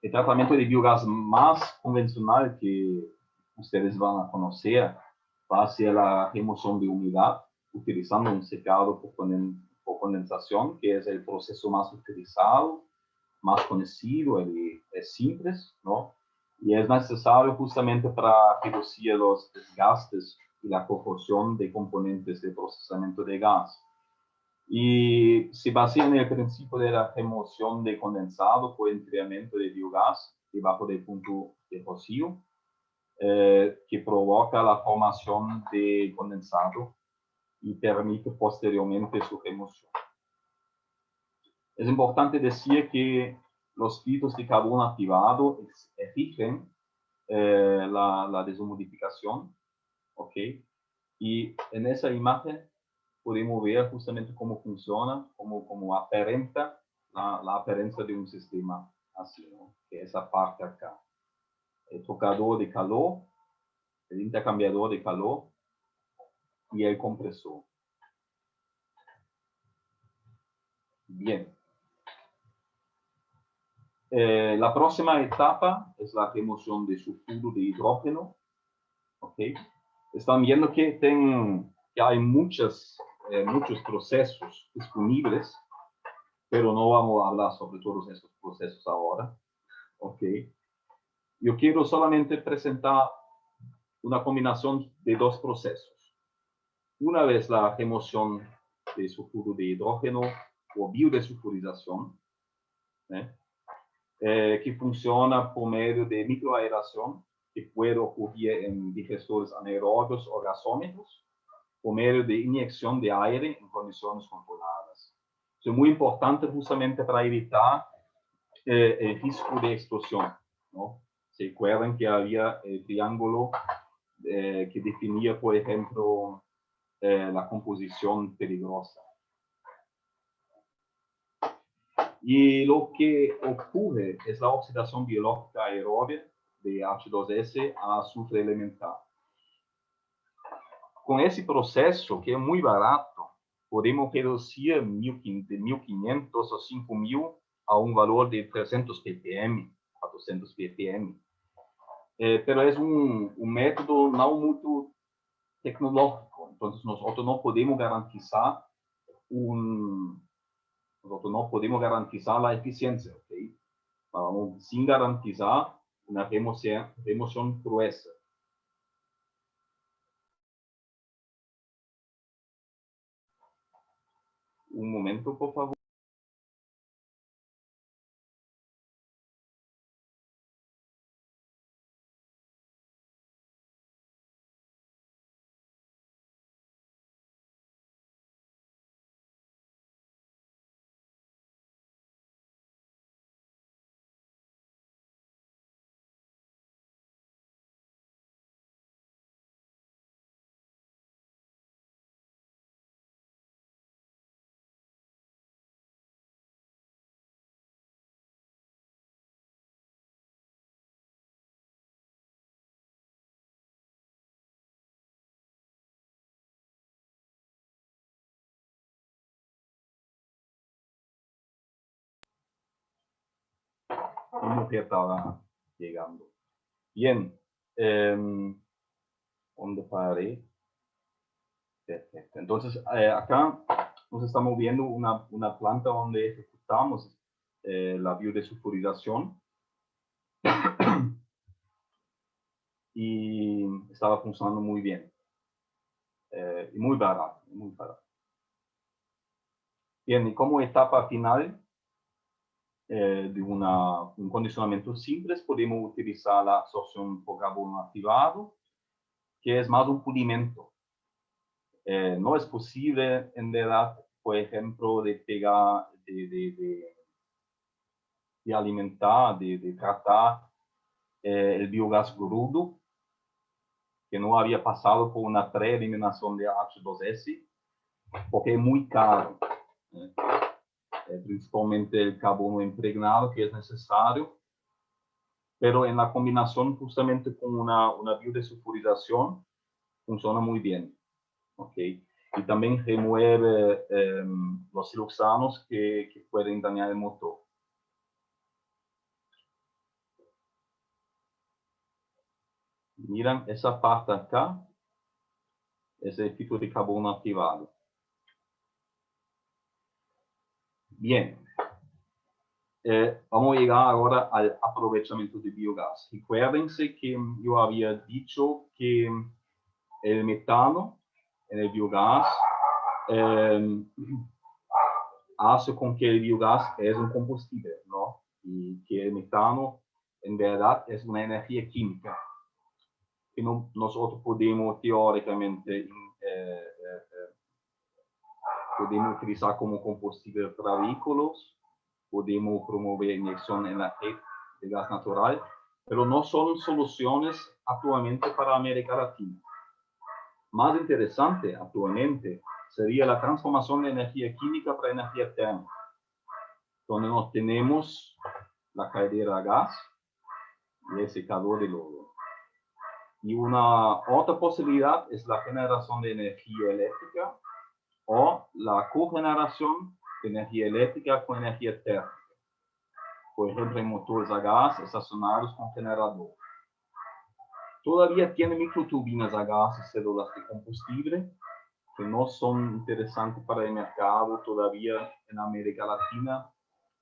el tratamiento de biogás más convencional que ustedes van a conocer va a ser la remoción de humedad, utilizando un secado por condensación, que es el proceso más utilizado, más conocido, es simple, ¿no? Y es necesario justamente para reducir los desgastes y la proporción de componentes de procesamiento de gas. Y se basa en el principio de la remoción de condensado por enfriamiento de biogás debajo del punto de rocío, que provoca la formación de condensado y permite posteriormente su remoción. Es importante decir que los filtros de carbono activado exigen la deshumidificación, ¿ok? Y en esa imagen podemos ver justamente cómo funciona, cómo aparenta la apariencia de un sistema así, ¿no? Que es esa parte acá. El tocador de calor, el intercambiador de calor y el compresor. Bien. La próxima etapa es la remoción de sulfuro de hidrógeno. ¿Okay? Están viendo que hay muchos procesos disponibles, pero no vamos a hablar sobre todos esos procesos ahora. ¿Okay? Yo quiero solamente presentar una combinación de 2 procesos. Una vez la remoción de sulfuro de hidrógeno o biodesulfurización, que funciona por medio de microaeración que puede ocurrir en digestores anaerobios o gasómetros por medio de inyección de aire en condiciones controladas. Eso es muy importante justamente para evitar el riesgo de explosión, ¿no? Se acuerdan que había el triángulo que definía, por ejemplo, la composición peligrosa. Y lo que ocurre es la oxidación biológica aeróbica de H2S a azufre elemental. Con ese proceso, que es muy barato, podemos reducir de 1500 o 5000 a un valor de 300 ppm, 400 ppm. Pero es un método no muy tecnológico, entonces nosotros no podemos garantizar la eficiencia, ¿okay? Vamos sin garantizar una remoción gruesa. Un momento, por favor. Como que estaba llegando. Bien, ¿dónde paré? Perfecto. Entonces, acá nos estamos viendo una planta donde ejecutamos la biodesulfurización y estaba funcionando muy bien. Y muy barato, muy barato. Bien, y como etapa final de un condicionamiento simple, podemos utilizar la absorción por carbono activado, que es más un pulimento. No es posible, en verdad, por ejemplo, de pegar, de alimentar, de tratar el biogás crudo, que no había pasado por una preeliminación de H2S, porque es muy caro. Principalmente el carbono impregnado, que es necesario, pero en la combinación justamente con una biodesulfurización funciona muy bien. ¿Okay? Y también remueve los siloxanos que pueden dañar el motor. Miren, esa parte acá es el filtro de carbono activado. Bien. Vamos a llegar ahora al aprovechamiento de biogás. Recuérdense que yo había dicho que el metano en el biogás hace con que el biogás es un combustible, ¿no? Y que el metano en verdad es una energía química que nosotros podemos teóricamente podemos utilizar como combustible para vehículos, podemos promover inyección en la red de gas natural, pero no son soluciones actualmente para América Latina. Más interesante actualmente sería la transformación de energía química para energía térmica, donde nos tenemos la caldera a gas y el secador de lodo. Y una otra posibilidad es la generación de energía eléctrica o la cogeneración de energía eléctrica con energía térmica. Por ejemplo, en motores a gas estacionarios con generador. Todavía tiene microturbinas a gas y células de combustible que no son interesantes para el mercado todavía en América Latina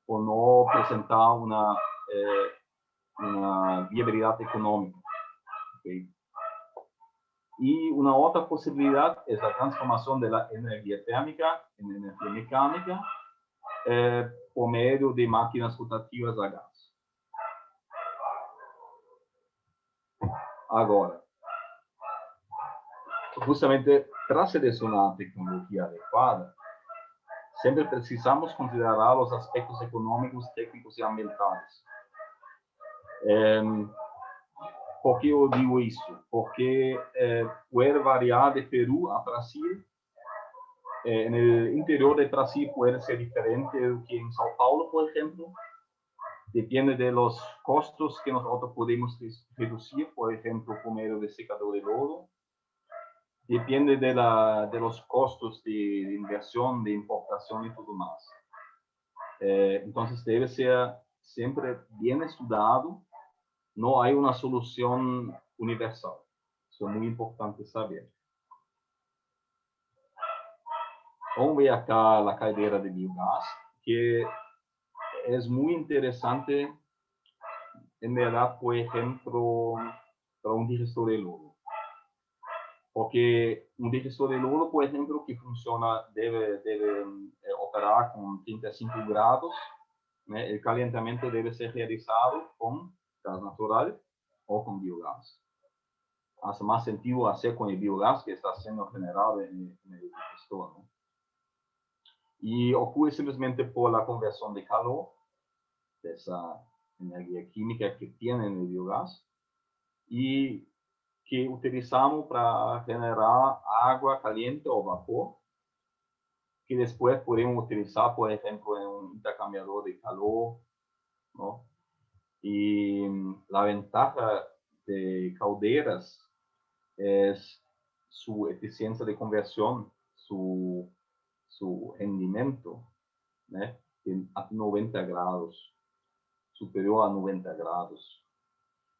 o no presentar una viabilidad económica. ¿Okay? Y una otra posibilidad es la transformación de la energía térmica en energía mecánica por medio de máquinas rotativas a gas. Agora, justamente, para ser uma tecnologia adequada, sempre precisamos considerar os aspectos econômicos, técnicos e ambientais. Por que eu digo isso? Porque pode variar de Peru a Brasil. No interior de Brasil pode ser diferente do que em São Paulo, por exemplo. Depende de los costos que nosotros podemos reducir, por ejemplo, por medio de secador de lodo. Depende de los costos de inversión, de importación y todo más. Entonces debe ser siempre bien estudiado. No hay una solución universal. Eso es muy importante saber. Vamos ver acá la caldeira de biogás, que es muy interesante, en verdad, por ejemplo, para un digestor de lodo. Porque un digestor de lodo, por ejemplo, que funciona, debe operar con 35 grados. El calentamiento debe ser realizado con gas natural o con biogás. Hace más sentido hacer con el biogás que está siendo generado en el digestor, ¿no? Y ocurre simplemente por la conversión de calor, de esa energía química que tiene el biogás, y que utilizamos para generar agua caliente o vapor, que después podemos utilizar, por ejemplo, en un intercambiador de calor, ¿no? Y la ventaja de calderas es su eficiencia de conversión, su rendimiento, ¿no? A 90 grados, superior a 90 grados.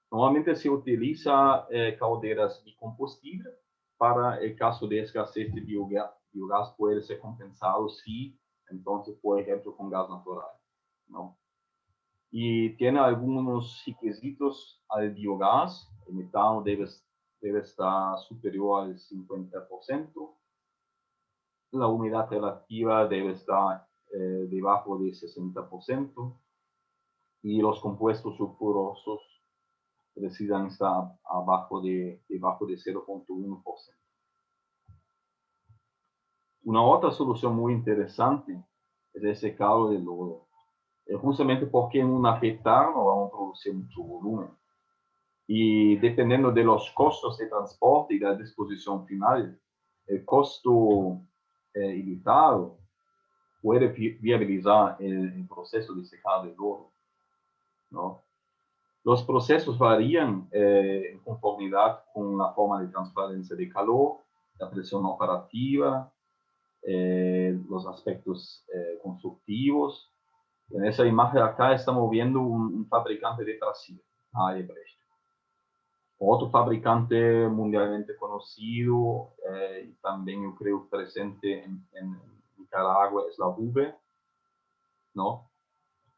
Normalmente se utiliza calderas bicombustible para el caso de escasez de biogás. Biogás puede ser compensado si, entonces, por ejemplo, con gas natural, ¿no? Y tiene algunos requisitos al biogás. El metano debe estar superior al 50%. La humedad relativa debe estar debajo del 60%. Y los compuestos sulfurosos precisan estar debajo de 0.1%. Una otra solución muy interesante es el secado de lodo. Justamente porque en una petar no vamos a producir mucho volumen. Y dependiendo de los costos de transporte y de la disposición final, el costo evitado puede viabilizar el proceso de secado de lodo, ¿no? Los procesos varían en conformidad con la forma de transferencia de calor, la presión operativa, los aspectos constructivos. En esa imagen acá estamos viendo un fabricante de Brasil, Hebrecht. Otro fabricante mundialmente conocido y también yo creo presente en Nicaragua es la Hoover, ¿no?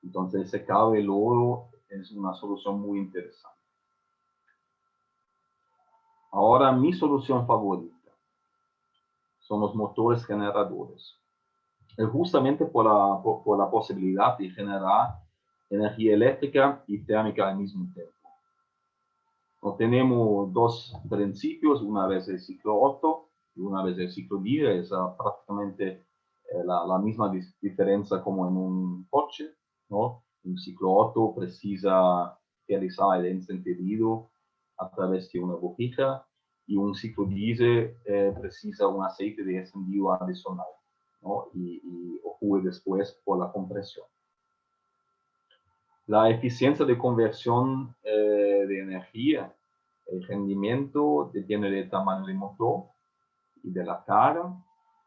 Entonces el secado de lodo es una solución muy interesante. Ahora mi solución favorita son los motores generadores. Justamente por la posibilidad de generar energía eléctrica y térmica al mismo tiempo. Tenemos dos principios, una vez el ciclo Otto y una vez el ciclo Diel, es prácticamente la misma diferencia como en un coche, ¿no? Un ciclo Otto precisa realizar el encendido a través de una bujía y un ciclo Diesel precisa un aceite de encendido adicional, ¿no? Y ocurre después por la compresión. La eficiencia de conversión de energía, el rendimiento depende del tamaño del motor y de la carga.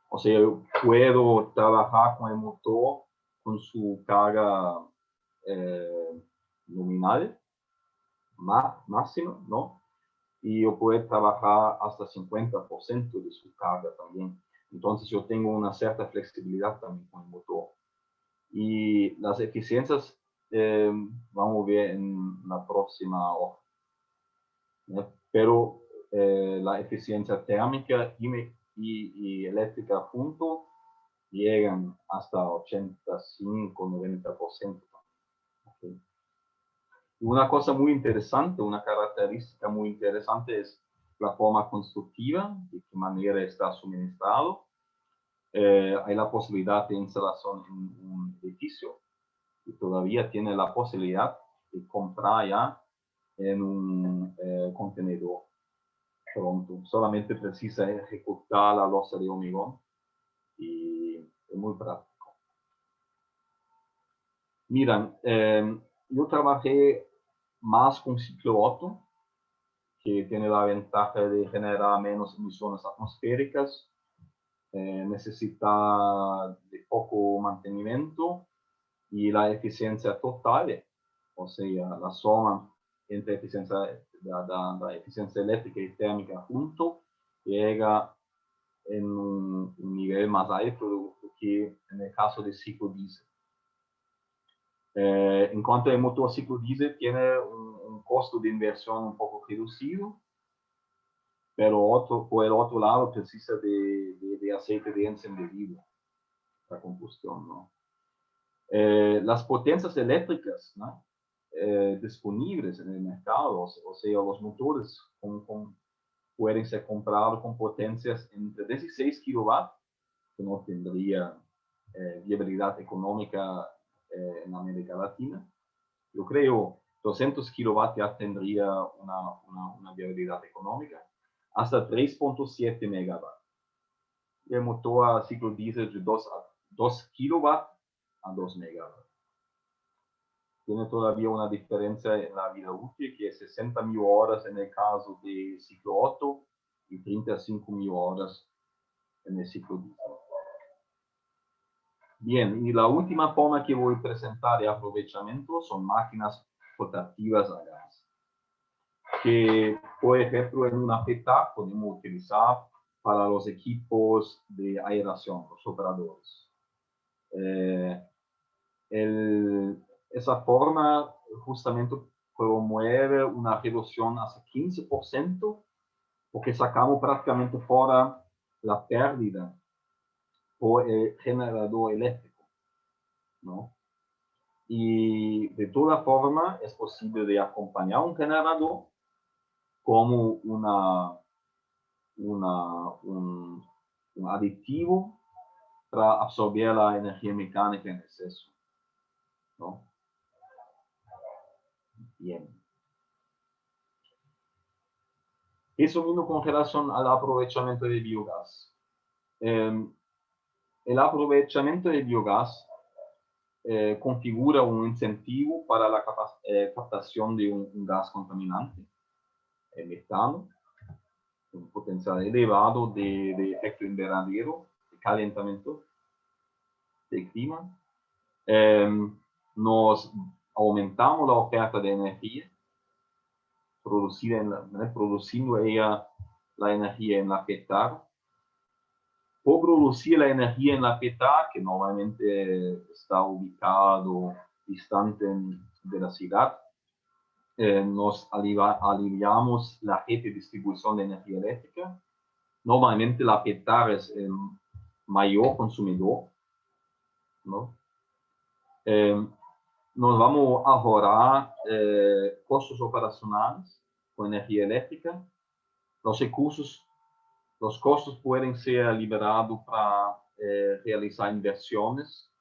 O sea, yo puedo trabajar con el motor con su carga nominal máxima, ¿no? Y yo puedo trabajar hasta 50% de su carga también. Entonces yo tengo una cierta flexibilidad también con el motor. Y las eficiencias vamos a ver en la próxima hoja. Pero la eficiencia térmica y eléctrica juntos llegan hasta 85-90%. ¿Okay? Una cosa muy interesante, una característica muy interesante es la forma constructiva, de qué manera está suministrado. Hay la posibilidad de instalación en un edificio y todavía tiene la posibilidad de comprar ya en un contenedor pronto. Solamente precisa ejecutar la losa de hormigón y es muy práctico. Miran, yo trabajé más con ciclo Otto, que tiene la ventaja de generar menos emisiones atmosféricas, necesita de poco mantenimiento y la eficiencia total, o sea, la suma entre la eficiencia eléctrica y térmica junto, llega en un nivel más alto que en el caso de ciclo diésel. En cuanto al motor ciclo diésel, tiene un costo de inversión un poco reducido, pero por el otro lado precisa de aceite de encendido para combustión, ¿no? Las potencias eléctricas, ¿no? Disponibles en el mercado, o sea, los motores pueden ser comprados con potencias entre 16 kilowatts, que no tendría viabilidad económica en América Latina. Yo creo 200 kilowatts ya tendría una viabilidad económica, hasta 3.7 megawatts. Y el motor a ciclo diésel de 2 kilowatts a 2 megawatts. Tiene todavía una diferencia en la vida útil, que es 60.000 horas en el caso de ciclo Otto y 35.000 horas en el ciclo diésel. Bien, y la última forma que voy a presentar de aprovechamiento son máquinas rotativas a gas, que por ejemplo en una PETA podemos utilizar para los equipos de aeración, los operadores. Esa forma justamente promueve una reducción hasta 15%, porque sacamos prácticamente fuera la pérdida por el generador eléctrico, ¿no? Y de toda forma es posible de acompañar un generador como un aditivo para absorber la energía mecánica en exceso, ¿no? Bien. Eso mismo con relación al aprovechamiento de biogás. El aprovechamiento de biogás configura un incentivo para la captación de un gas contaminante, el metano, un potencial elevado de efecto invernadero, de calentamiento del clima. Nos aumentamos la oferta de energía, produciendo ella la energía en la PETAR. Por producir la energía en la PETAR, que normalmente está ubicado distante de la ciudad, nos aliviamos la red de distribución de energía eléctrica. Normalmente la PETAR es el mayor consumidor, ¿no? Nos vamos a ahorrar costos operacionales con energía eléctrica. Los costos pueden ser liberados para realizar inversiones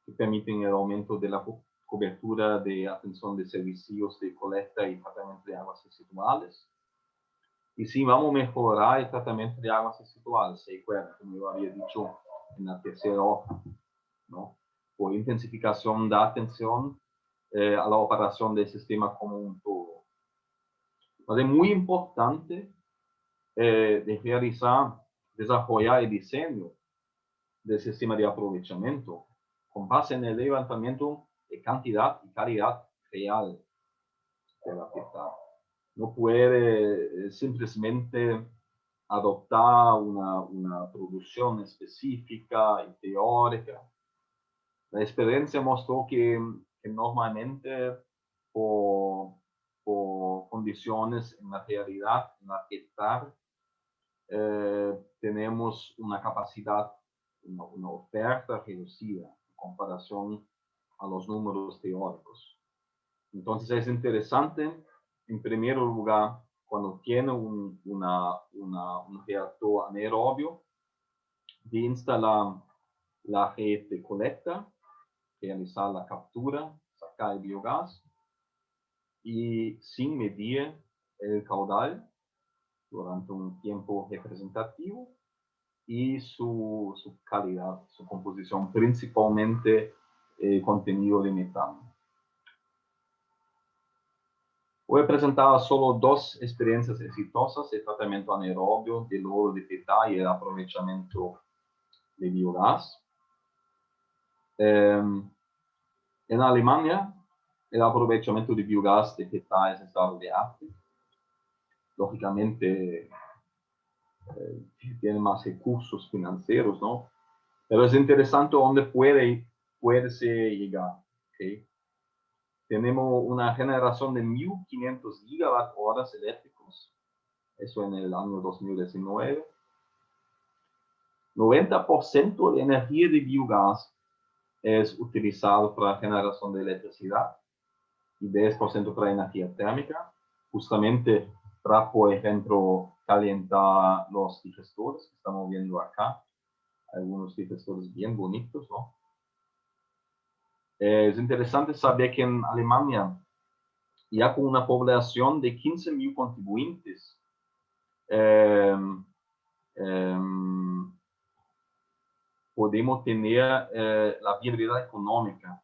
que permiten el aumento de la cobertura de atención de servicios de colecta y tratamiento de aguas residuales. Y sí, vamos a mejorar el tratamiento de aguas residuales, se recuerda, como yo había dicho en la tercera hoja, ¿no? Por intensificación de atención a la operación del sistema como un todo. Pero es muy importante de realizar, desarrollar el diseño del sistema de aprovechamiento con base en el levantamiento de cantidad y calidad real de la PETAR. No puede simplemente adoptar una producción específica y teórica. La experiencia mostró que normalmente por condiciones en la realidad, en la PETAR, tenemos una capacidad, una oferta reducida en comparación a los números teóricos. Entonces es interesante, en primer lugar, cuando tiene un reactor anaerobio, de instalar la red de colecta, realizar la captura, sacar el biogás y sin medir el caudal durante un tiempo representativo y su calidad, su composición, principalmente contenido de metano. Hoy he presentado solo 2 experiencias exitosas de tratamiento anaerobio del oro de PETA y el aprovechamiento de biogás. En Alemania, el aprovechamiento de biogás de PETA es estado de arte. Lógicamente, tiene más recursos financieros, ¿no? Pero es interesante dónde puede llegar, ¿okay? Tenemos una generación de 1.500 gigawatt-horas eléctricos, eso en el año 2019. 90% de energía de biogás es utilizado para generación de electricidad y 10% para energía térmica, justamente para, por ejemplo, calentar los digestores que estamos viendo acá. Algunos digestores bien bonitos, ¿no? Es interesante saber que en Alemania, ya con una población de 15.000 contribuyentes, podemos tener la viabilidad económica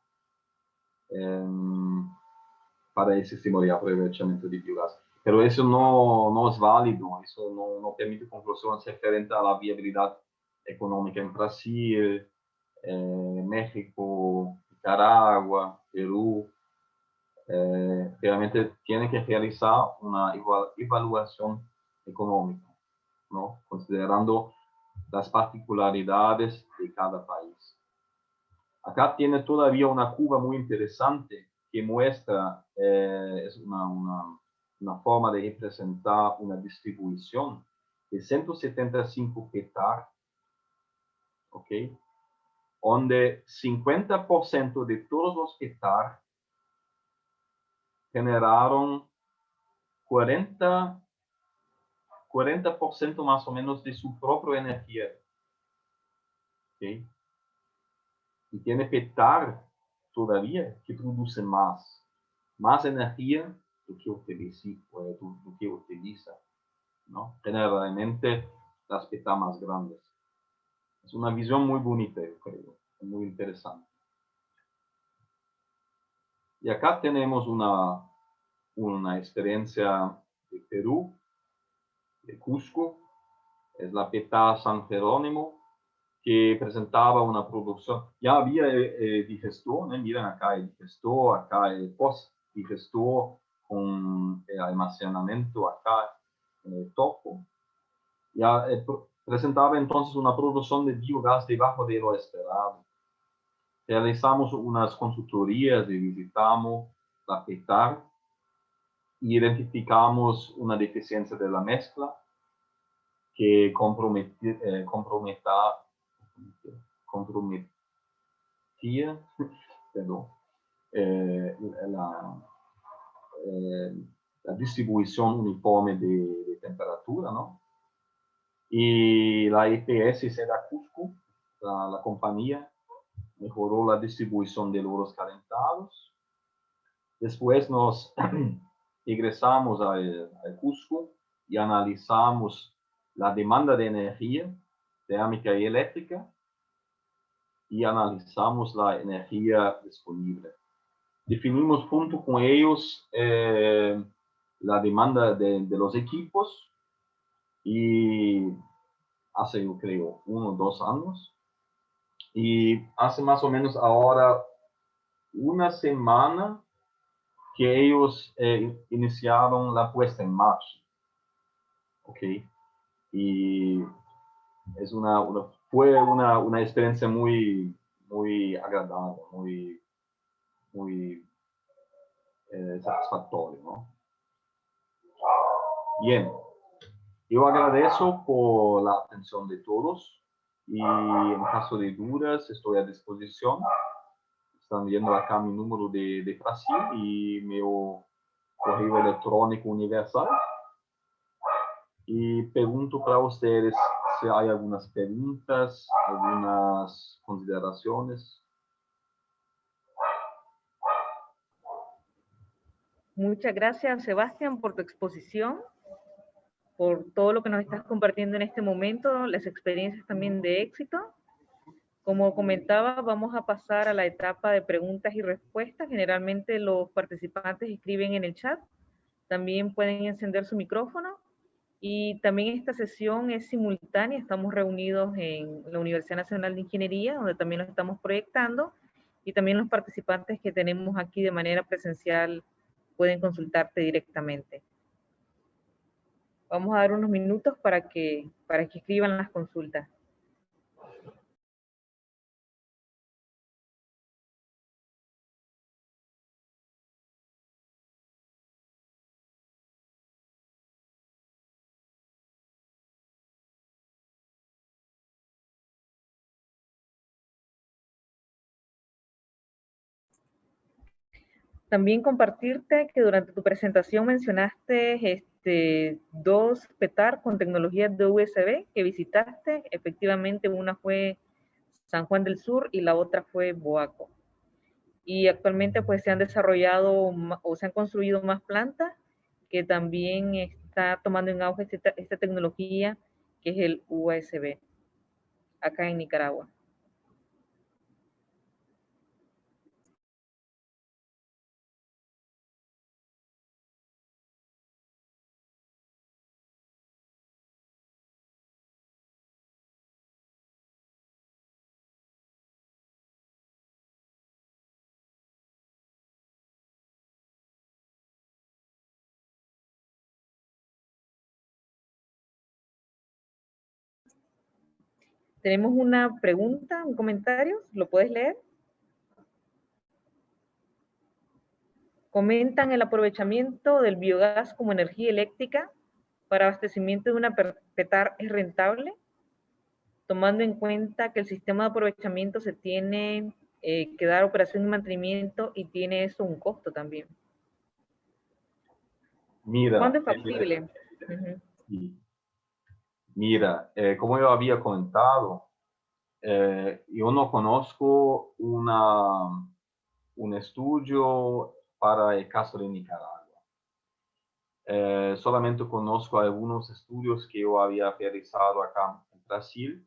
para ese sistema de aprovechamiento de biogás. Pero eso no es válido, eso no permite conclusiones referentes a la viabilidad económica en Brasil, México, Nicaragua, Perú. Realmente tiene que realizar una evaluación económica, ¿no? Considerando las particularidades de cada país. Acá tiene todavía una curva muy interesante que muestra, es una forma de representar una distribución de 175 hectáreas, ¿ok? Donde 50% de todos los hectáreas generaron 40% más o menos de su propia energía. ¿Okay? Y tiene hectáreas todavía que producen más energía do que utiliza, ¿no? Generalmente las hectáreas más grandes. Es una visión muy bonita, yo creo, muy interesante. Y acá tenemos una experiencia de Perú, de Cusco, es la PETA San Jerónimo, que presentaba una producción. Ya había digestor, ¿no? Miren acá el digestor, acá el post-digestor con el almacenamiento acá en el topo. Ya presentaba entonces una producción de biogás debajo de lo esperado. Realizamos unas consultorías y visitamos la PETA y identificamos una deficiencia de la mezcla que comprometía perdón, la distribución uniforme de temperatura, ¿no? Y la EPS será Cusco, la compañía, mejoró la distribución de loros calentados. Después nos regresamos al Cusco y analizamos la demanda de energía térmica y eléctrica y analizamos la energía disponible. Definimos junto con ellos la demanda de los equipos y hace, yo creo, 1 o 2 años. Y hace más o menos ahora una semana que ellos iniciaron la puesta en marcha. ¿Ok? Y es fue una experiencia muy, muy agradable, muy satisfactoria, ¿no? Bien, yo agradezco por la atención de todos y en caso de dudas estoy a disposición. están viendo acá mi número de Brasil y mi correo electrónico universal. Y pregunto para ustedes si hay algunas preguntas, algunas consideraciones. Muchas gracias, Sebastián, por tu exposición, por todo lo que nos estás compartiendo en este momento, las experiencias también de éxito. Como comentaba, vamos a pasar a la etapa de preguntas y respuestas. Generalmente los participantes escriben en el chat. También pueden encender su micrófono. Y también esta sesión es simultánea. Estamos reunidos en la Universidad Nacional de Ingeniería, donde también lo estamos proyectando. Y también los participantes que tenemos aquí de manera presencial pueden consultarte directamente. Vamos a dar unos minutos para que escriban las consultas. También compartirte que durante tu presentación mencionaste 2 PETAR con tecnologías de USB que visitaste. Efectivamente, una fue San Juan del Sur y la otra fue Boaco. Y actualmente pues se han desarrollado o se han construido más plantas que también está tomando en auge esta tecnología que es el USB acá en Nicaragua. Tenemos una pregunta, un comentario, ¿lo puedes leer? Comentan el aprovechamiento del biogás como energía eléctrica para abastecimiento de una PETAR es rentable, tomando en cuenta que el sistema de aprovechamiento se tiene que dar operación y mantenimiento y tiene eso un costo también. Mira, ¿Cuándo es factible? Mira, como yo había comentado, yo no conozco un estudio para el caso de Nicaragua. Solamente conozco algunos estudios que yo había realizado acá en Brasil.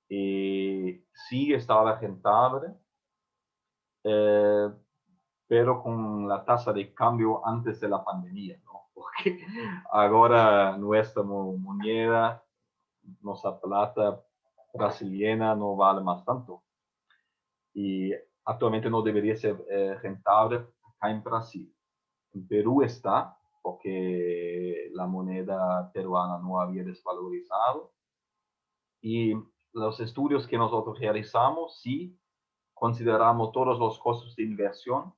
Sí estaba rentable, pero con la tasa de cambio antes de la pandemia, ¿no? Porque ahora nuestra moneda, nuestra plata brasileña no vale más tanto. Y actualmente no debería ser rentable acá en Brasil. En Perú está, porque la moneda peruana no había desvalorizado. Y los estudios que nosotros realizamos, sí, consideramos todos los costos de inversión,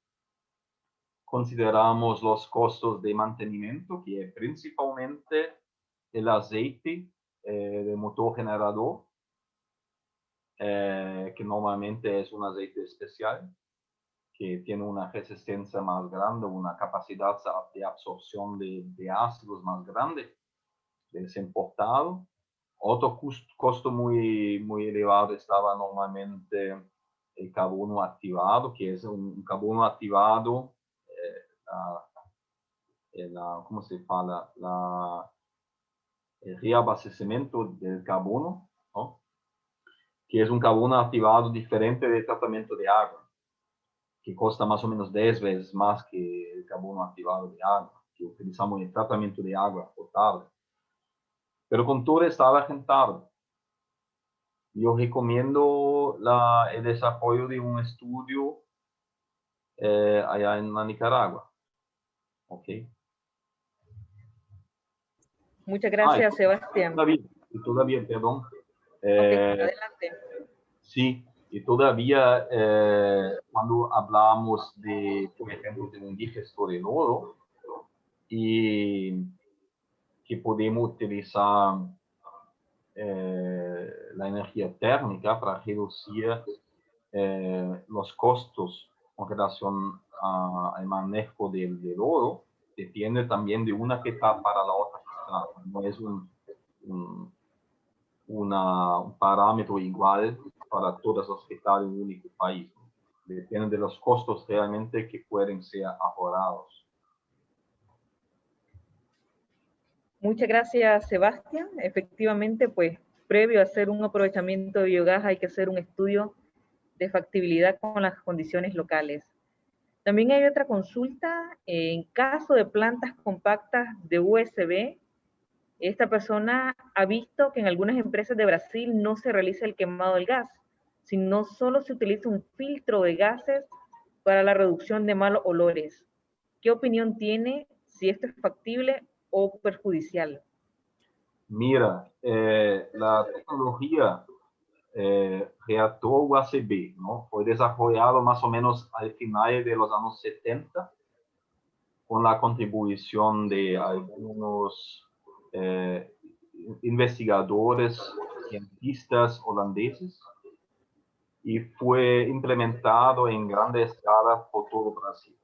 consideramos los costos de mantenimiento, que es principalmente el aceite del motor generador, que normalmente es un aceite especial, que tiene una resistencia más grande, una capacidad de absorción de ácidos más grande, es importado. Otro costo muy, muy elevado estaba normalmente el carbono activado, que es un carbono activado, ¿cómo se llama? El reabastecimiento del carbono, ¿no? Que es un carbono activado diferente del tratamiento de agua, que cuesta más o menos 10 veces más que el carbono activado de agua, que utilizamos en el tratamiento de agua potable. Pero con todo estaba rentable. Yo recomiendo el desarrollo de un estudio allá en la Nicaragua. ¿Ok? Muchas gracias, Sebastián. Todavía, perdón. Adelante. Sí, y todavía cuando hablamos de, por ejemplo, de un digestor de nodo, y que podemos utilizar la energía térmica para reducir los costos con relación al manejo del lodo depende también de una que está para la otra. No es un parámetro igual para todas las que están en un único país. Depende de los costos realmente que pueden ser ahorrados. Muchas gracias, Sebastián. Efectivamente, pues previo a hacer un aprovechamiento de biogás hay que hacer un estudio de factibilidad con las condiciones locales. También hay otra consulta. En caso de plantas compactas de USB, esta persona ha visto que en algunas empresas de Brasil no se realiza el quemado del gas, sino solo se utiliza un filtro de gases para la reducción de malos olores. ¿Qué opinión tiene si esto es factible o perjudicial? Mira, la tecnología reactor USB, ¿no? Fue desarrollado más o menos al final de los años 70 con la contribución de algunos investigadores, cientistas holandeses, y fue implementado en grande escala por todo Brasil.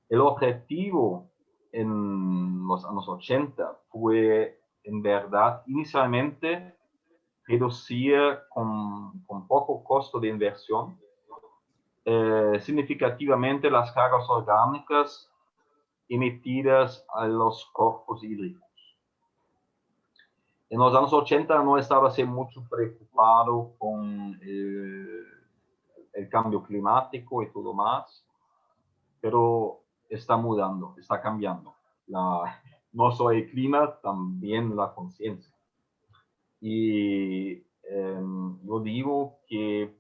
El objetivo en los años 80 fue, en verdad, inicialmente reducir con poco costo de inversión significativamente las cargas orgánicas emitidas a los cuerpos hídricos. En los años 80 no estaba así mucho preocupado con el cambio climático y todo más, pero está mudando, está cambiando. No solo el clima, también la conciencia. Y yo digo que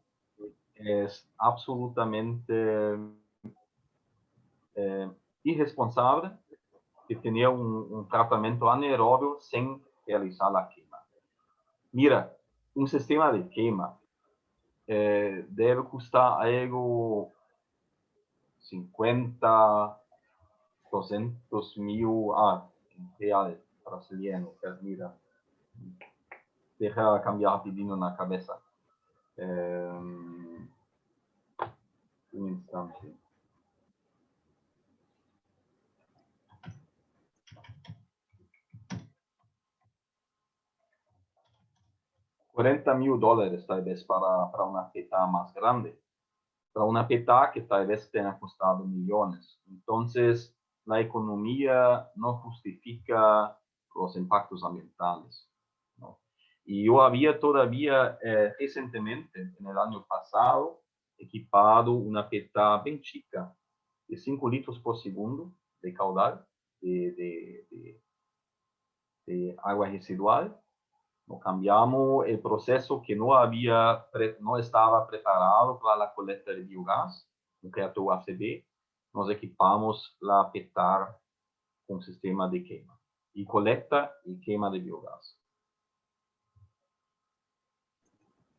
es absolutamente irresponsable que tenía un tratamiento anaerobio sin realizar la quema. Mira, un sistema de quema debe costar algo 50, 200 mil reales brasileños. Mira, deja cambiar rapidinho na cabeça. Un instante. $40.000 tal vez para una peta más grande. Para una peta que tal vez tenga costado millones. Entonces, la economía no justifica los impactos ambientales, ¿no? Y yo había todavía recientemente, en el año pasado, equipado una peta bien chica, de 5 litros por segundo de caudal de agua residual. No cambiamos el proceso que no estaba preparado para la colecta de biogás, un reactor ACB. Nos equipamos la PETAR con sistema de quema y colecta y quema de biogás.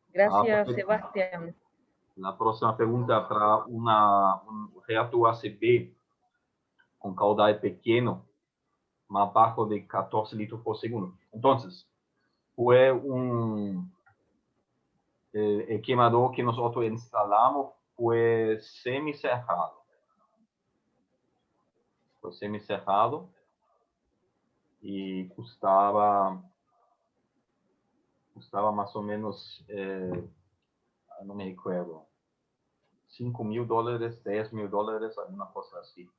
Gracias, Sebastián. La próxima pregunta para un reactor ACB con caudal pequeño, más bajo de 14 litros por segundo. Entonces, fue el quemador que nosotros instalamos fue semicerrado. Fue semicerrado y costaba más o menos, no me recuerdo, $5.000, $10.000, alguna cosa así.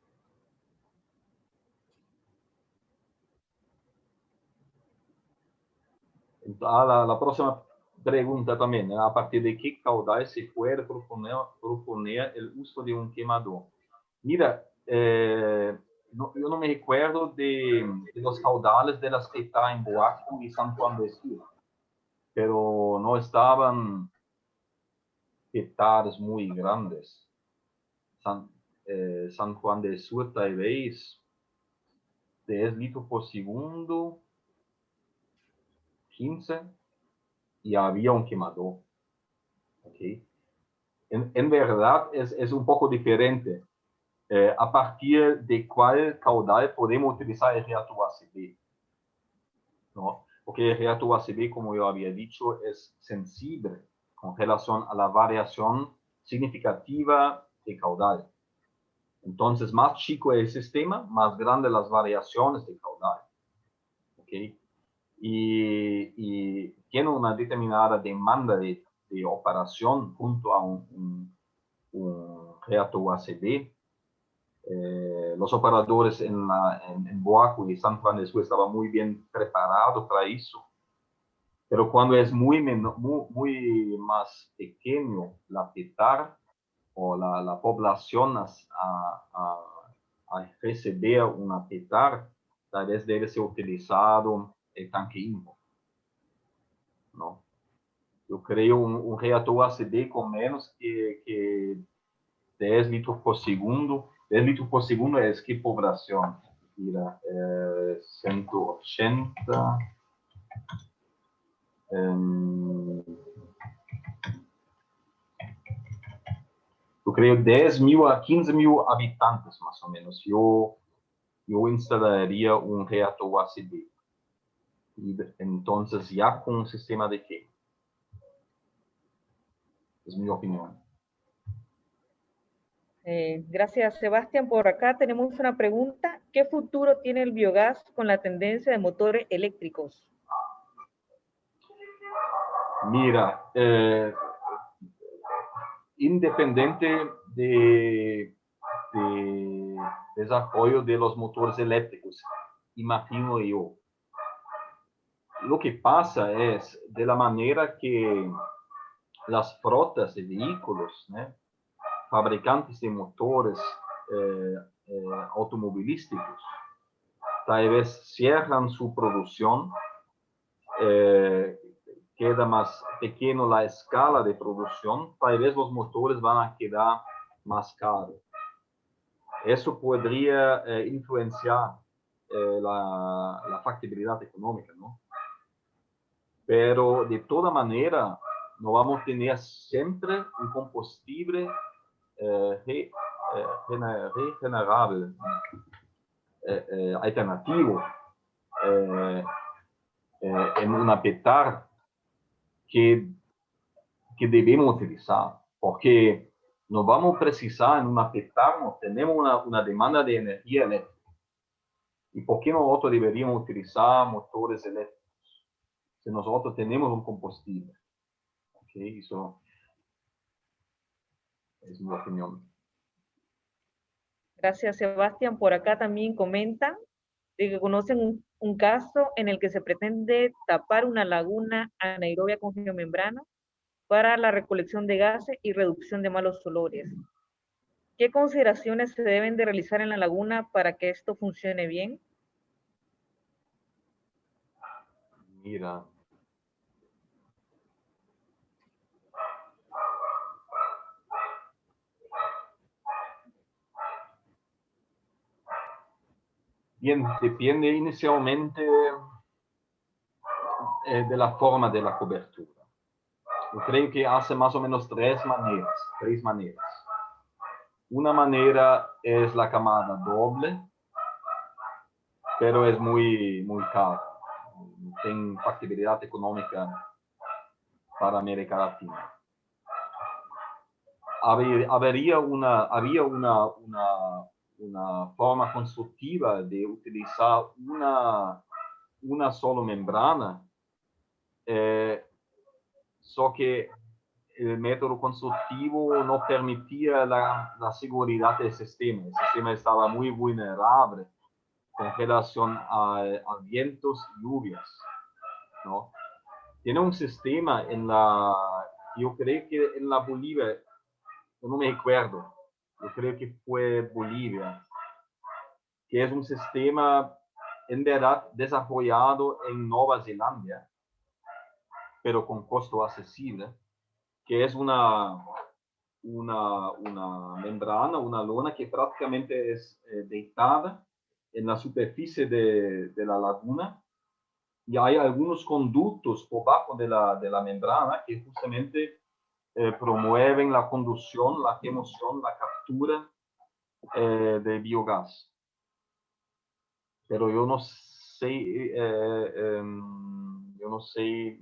La próxima pregunta también, a partir de qué caudal se puede proponer el uso de un quemador. Mira, yo no me recuerdo de los caudales de las que está en Boaco y San Juan de Sur, pero no estaban hectáreas muy grandes. San Juan de Sur tal vez 10 litros por segundo, 15, y había un quemador. ¿Okay? En verdad es un poco diferente. A partir de cuál caudal podemos utilizar el reactor ACB, ¿no? Porque el reactor ACB, como yo había dicho, es sensible con relación a la variación significativa de caudal. Entonces, más chico el sistema, más grandes las variaciones de caudal. ¿Okay? Y tiene una determinada demanda de operación junto a un reactor UACD. Los operadores en Boaco y San Juan del Sur estaban muy bien preparados para eso. Pero cuando es muy más pequeño la PETAR o la población a recibir una PETAR, tal vez debe ser utilizado el tanque INVO, ¿no? Yo creo un reactor ACD con menos que 10 litros por segundo. 10 litros por segundo es que población. Mira, 180. Yo creo 10.000 a 15.000 habitantes más o menos. Yo instalaría un reactor ACD. Y entonces ya con un sistema de quema. Es mi opinión. Gracias, Sebastián. Por acá tenemos una pregunta. ¿Qué futuro tiene el biogás con la tendencia de motores eléctricos? Mira, independiente de desarrollo de los motores eléctricos, imagino yo. Lo que pasa es de la manera que las frotas de vehículos, ¿no? Fabricantes de motores automovilísticos, tal vez cierran su producción, queda más pequeño la escala de producción, tal vez los motores van a quedar más caros. Eso podría influenciar la factibilidad económica, ¿no? Pero de toda manera, no vamos a tener siempre un combustible regenerable, alternativo en una PETAR que debemos utilizar, porque no vamos a precisar en una PETAR, no tenemos una demanda de energía eléctrica. ¿Y por qué nosotros deberíamos utilizar motores eléctricos si nosotros tenemos un combustible? Okay, eso es mi opinión. Gracias, Sebastián. Por acá también comentan de que conocen un caso en el que se pretende tapar una laguna anaerobia con geomembrana para la recolección de gases y reducción de malos olores. ¿Qué consideraciones se deben de realizar en la laguna para que esto funcione bien? Mira, bien, depende inicialmente de la forma de la cobertura. Yo creo que hace más o menos tres maneras. Una manera es la camada doble, pero es muy cara. No tiene factibilidad económica para América Latina. Había una forma constructiva de utilizar una sola membrana, só que el método constructivo no permitía la seguridad del sistema. El sistema estaba muy vulnerable con relación a vientos y lluvias, ¿no? Tiene un sistema yo creo que en la Bolivia, yo no me acuerdo, yo creo que fue Bolivia, que es un sistema en verdad desarrollado en Nueva Zelanda, pero con costo accesible, que es una membrana, una lona que prácticamente es deitada en la superficie de la laguna, y hay algunos conductos por bajo de la membrana que justamente promueven la conducción, la remoción, la captura de biogás. Pero yo no sé,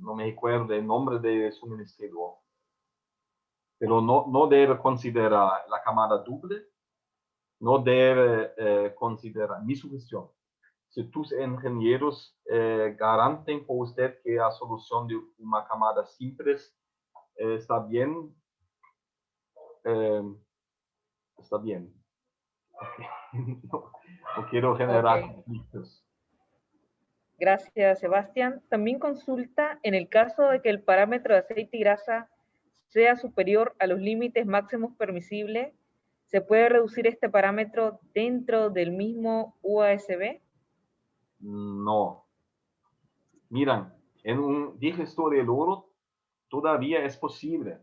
no me recuerdo el nombre de suministrador. pero no debe considerar la camada doble, no debe considerar mi sugestión. Si tus ingenieros garanten por usted que la solución de una camada simple está bien, está bien. No quiero generar conflictos. Gracias, Sebastián. También consulta en el caso de que el parámetro de aceite y grasa sea superior a los límites máximos permisibles, ¿se puede reducir este parámetro dentro del mismo UASB? No. Miran, en un digestor de lodo todavía es posible,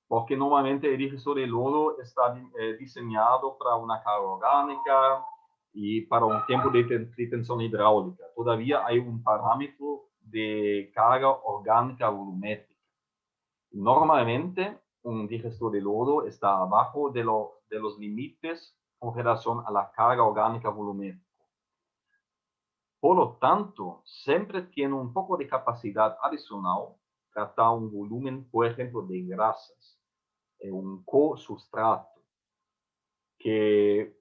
porque normalmente el digestor de lodo está diseñado para una carga orgánica y para un tiempo de tensión hidráulica. Todavía hay un parámetro de carga orgánica volumétrica. Normalmente, un digestor de lodo está abajo de los límites con relación a la carga orgánica volumétrica. Por lo tanto, siempre tiene un poco de capacidad adicional tratar un volumen, por ejemplo, de grasas, un co-sustrato, que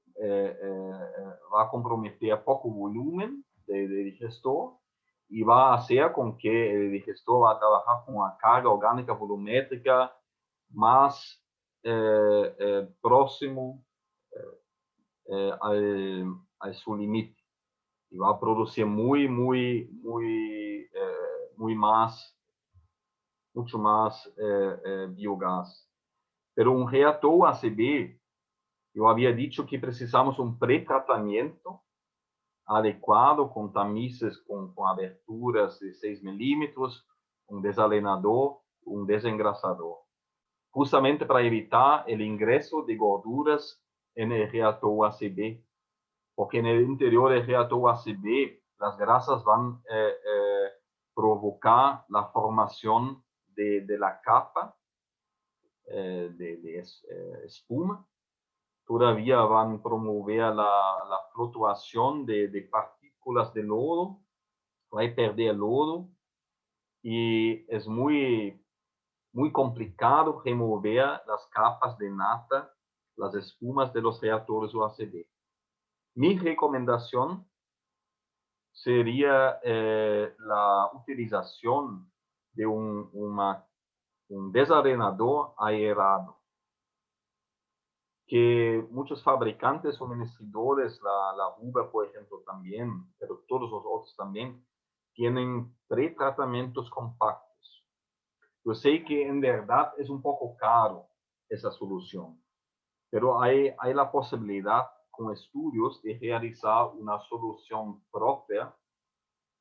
va a comprometer poco volumen de digestor y va a hacer con que el digestor va a trabajar con una carga orgánica volumétrica más próximo al su límite. Y va a producir mucho más biogás. Pero un reactor UACB, yo había dicho que precisamos un pretratamiento adecuado con tamices con aberturas de 6 milímetros, un desalenador, un desengrasador, justamente para evitar el ingreso de gorduras en el reactor UACB, porque en el interior del reactor UACB las grasas van a provocar la formación de la capa de espuma. Todavía van a promover la fluctuación de partículas de lodo, va a perder el lodo y es muy complicado remover las capas de nata, las espumas de los reactores UACB. Mi recomendación sería la utilización de un desarenador aerado, que muchos fabricantes suministradores, la Huber, por ejemplo, también, pero todos los otros también, tienen pretratamientos compactos. Yo sé que en verdad es un poco caro esa solución, pero hay la posibilidad con estudios de realizar una solución propia.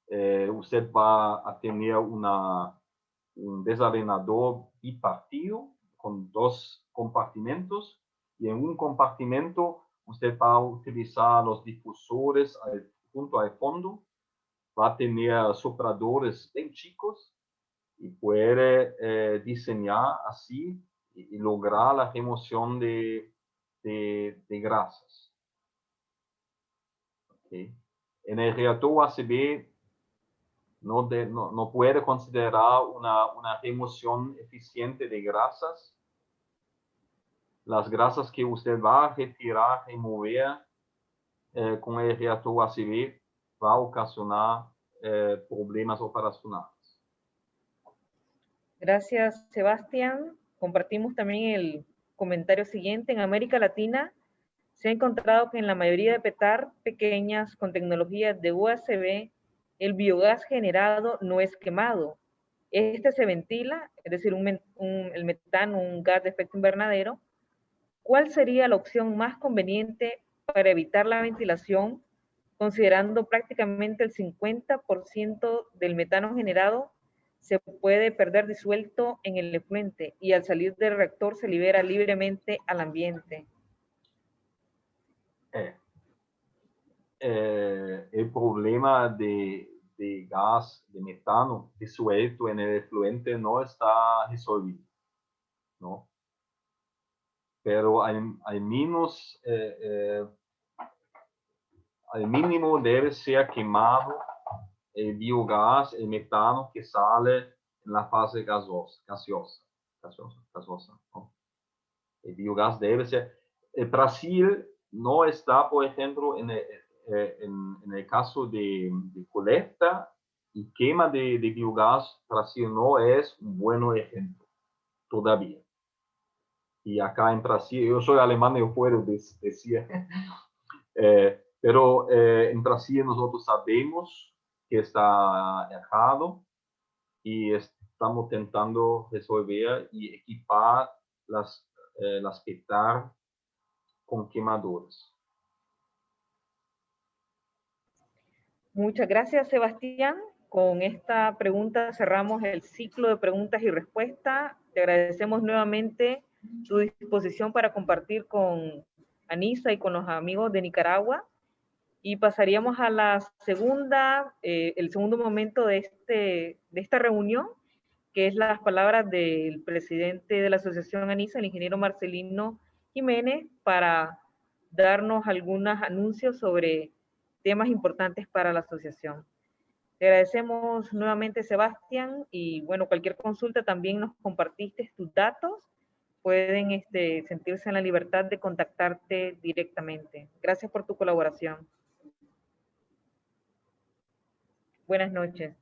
Usted va a tener un desalenador bipartido con 2 compartimentos y en un compartimento usted va a utilizar los difusores junto al fondo, va a tener sopladores bien chicos y puede diseñar así y lograr la remoción de grasas. ¿Okay? En el reactor UACB no puede considerar una remoción eficiente de grasas. Las grasas que usted va a retirar, remover con el reactor UACB va a ocasionar problemas operacionales. Gracias, Sebastián. Compartimos también el comentario siguiente. En América Latina se ha encontrado que en la mayoría de petar pequeñas con tecnologías de UACB, el biogás generado no es quemado. Este se ventila, es decir, el metano, un gas de efecto invernadero. ¿Cuál sería la opción más conveniente para evitar la ventilación, considerando prácticamente el 50% del metano generado se puede perder disuelto en el efluente y al salir del reactor se libera libremente al ambiente? El problema de gas, de metano disuelto en el efluente no está resolvido, ¿no? Pero al mínimo debe ser quemado el biogás, el metano que sale en la fase gaseosa. gasosa, ¿no? El biogás debe ser. Brasil no está, por ejemplo, en el caso de colecta y quema de biogás, Brasil no es un buen ejemplo todavía. Y acá en Brasil, yo soy alemán, yo puedo decir, pero en Brasil nosotros sabemos que está errado y estamos intentando resolver y equipar las PETAR con quemadores. Muchas gracias, Sebastián. Con esta pregunta cerramos el ciclo de preguntas y respuestas. Te agradecemos nuevamente tu disposición para compartir con Anissa y con los amigos de Nicaragua. Y pasaríamos a la el segundo momento de esta reunión, que es las palabras del presidente de la Asociación Anissa, el ingeniero Marcelino Jiménez, para darnos algunos anuncios sobre temas importantes para la asociación. Te agradecemos nuevamente, Sebastián, y bueno, cualquier consulta también nos compartiste tus datos, pueden sentirse en la libertad de contactarte directamente. Gracias por tu colaboración. Buenas noches.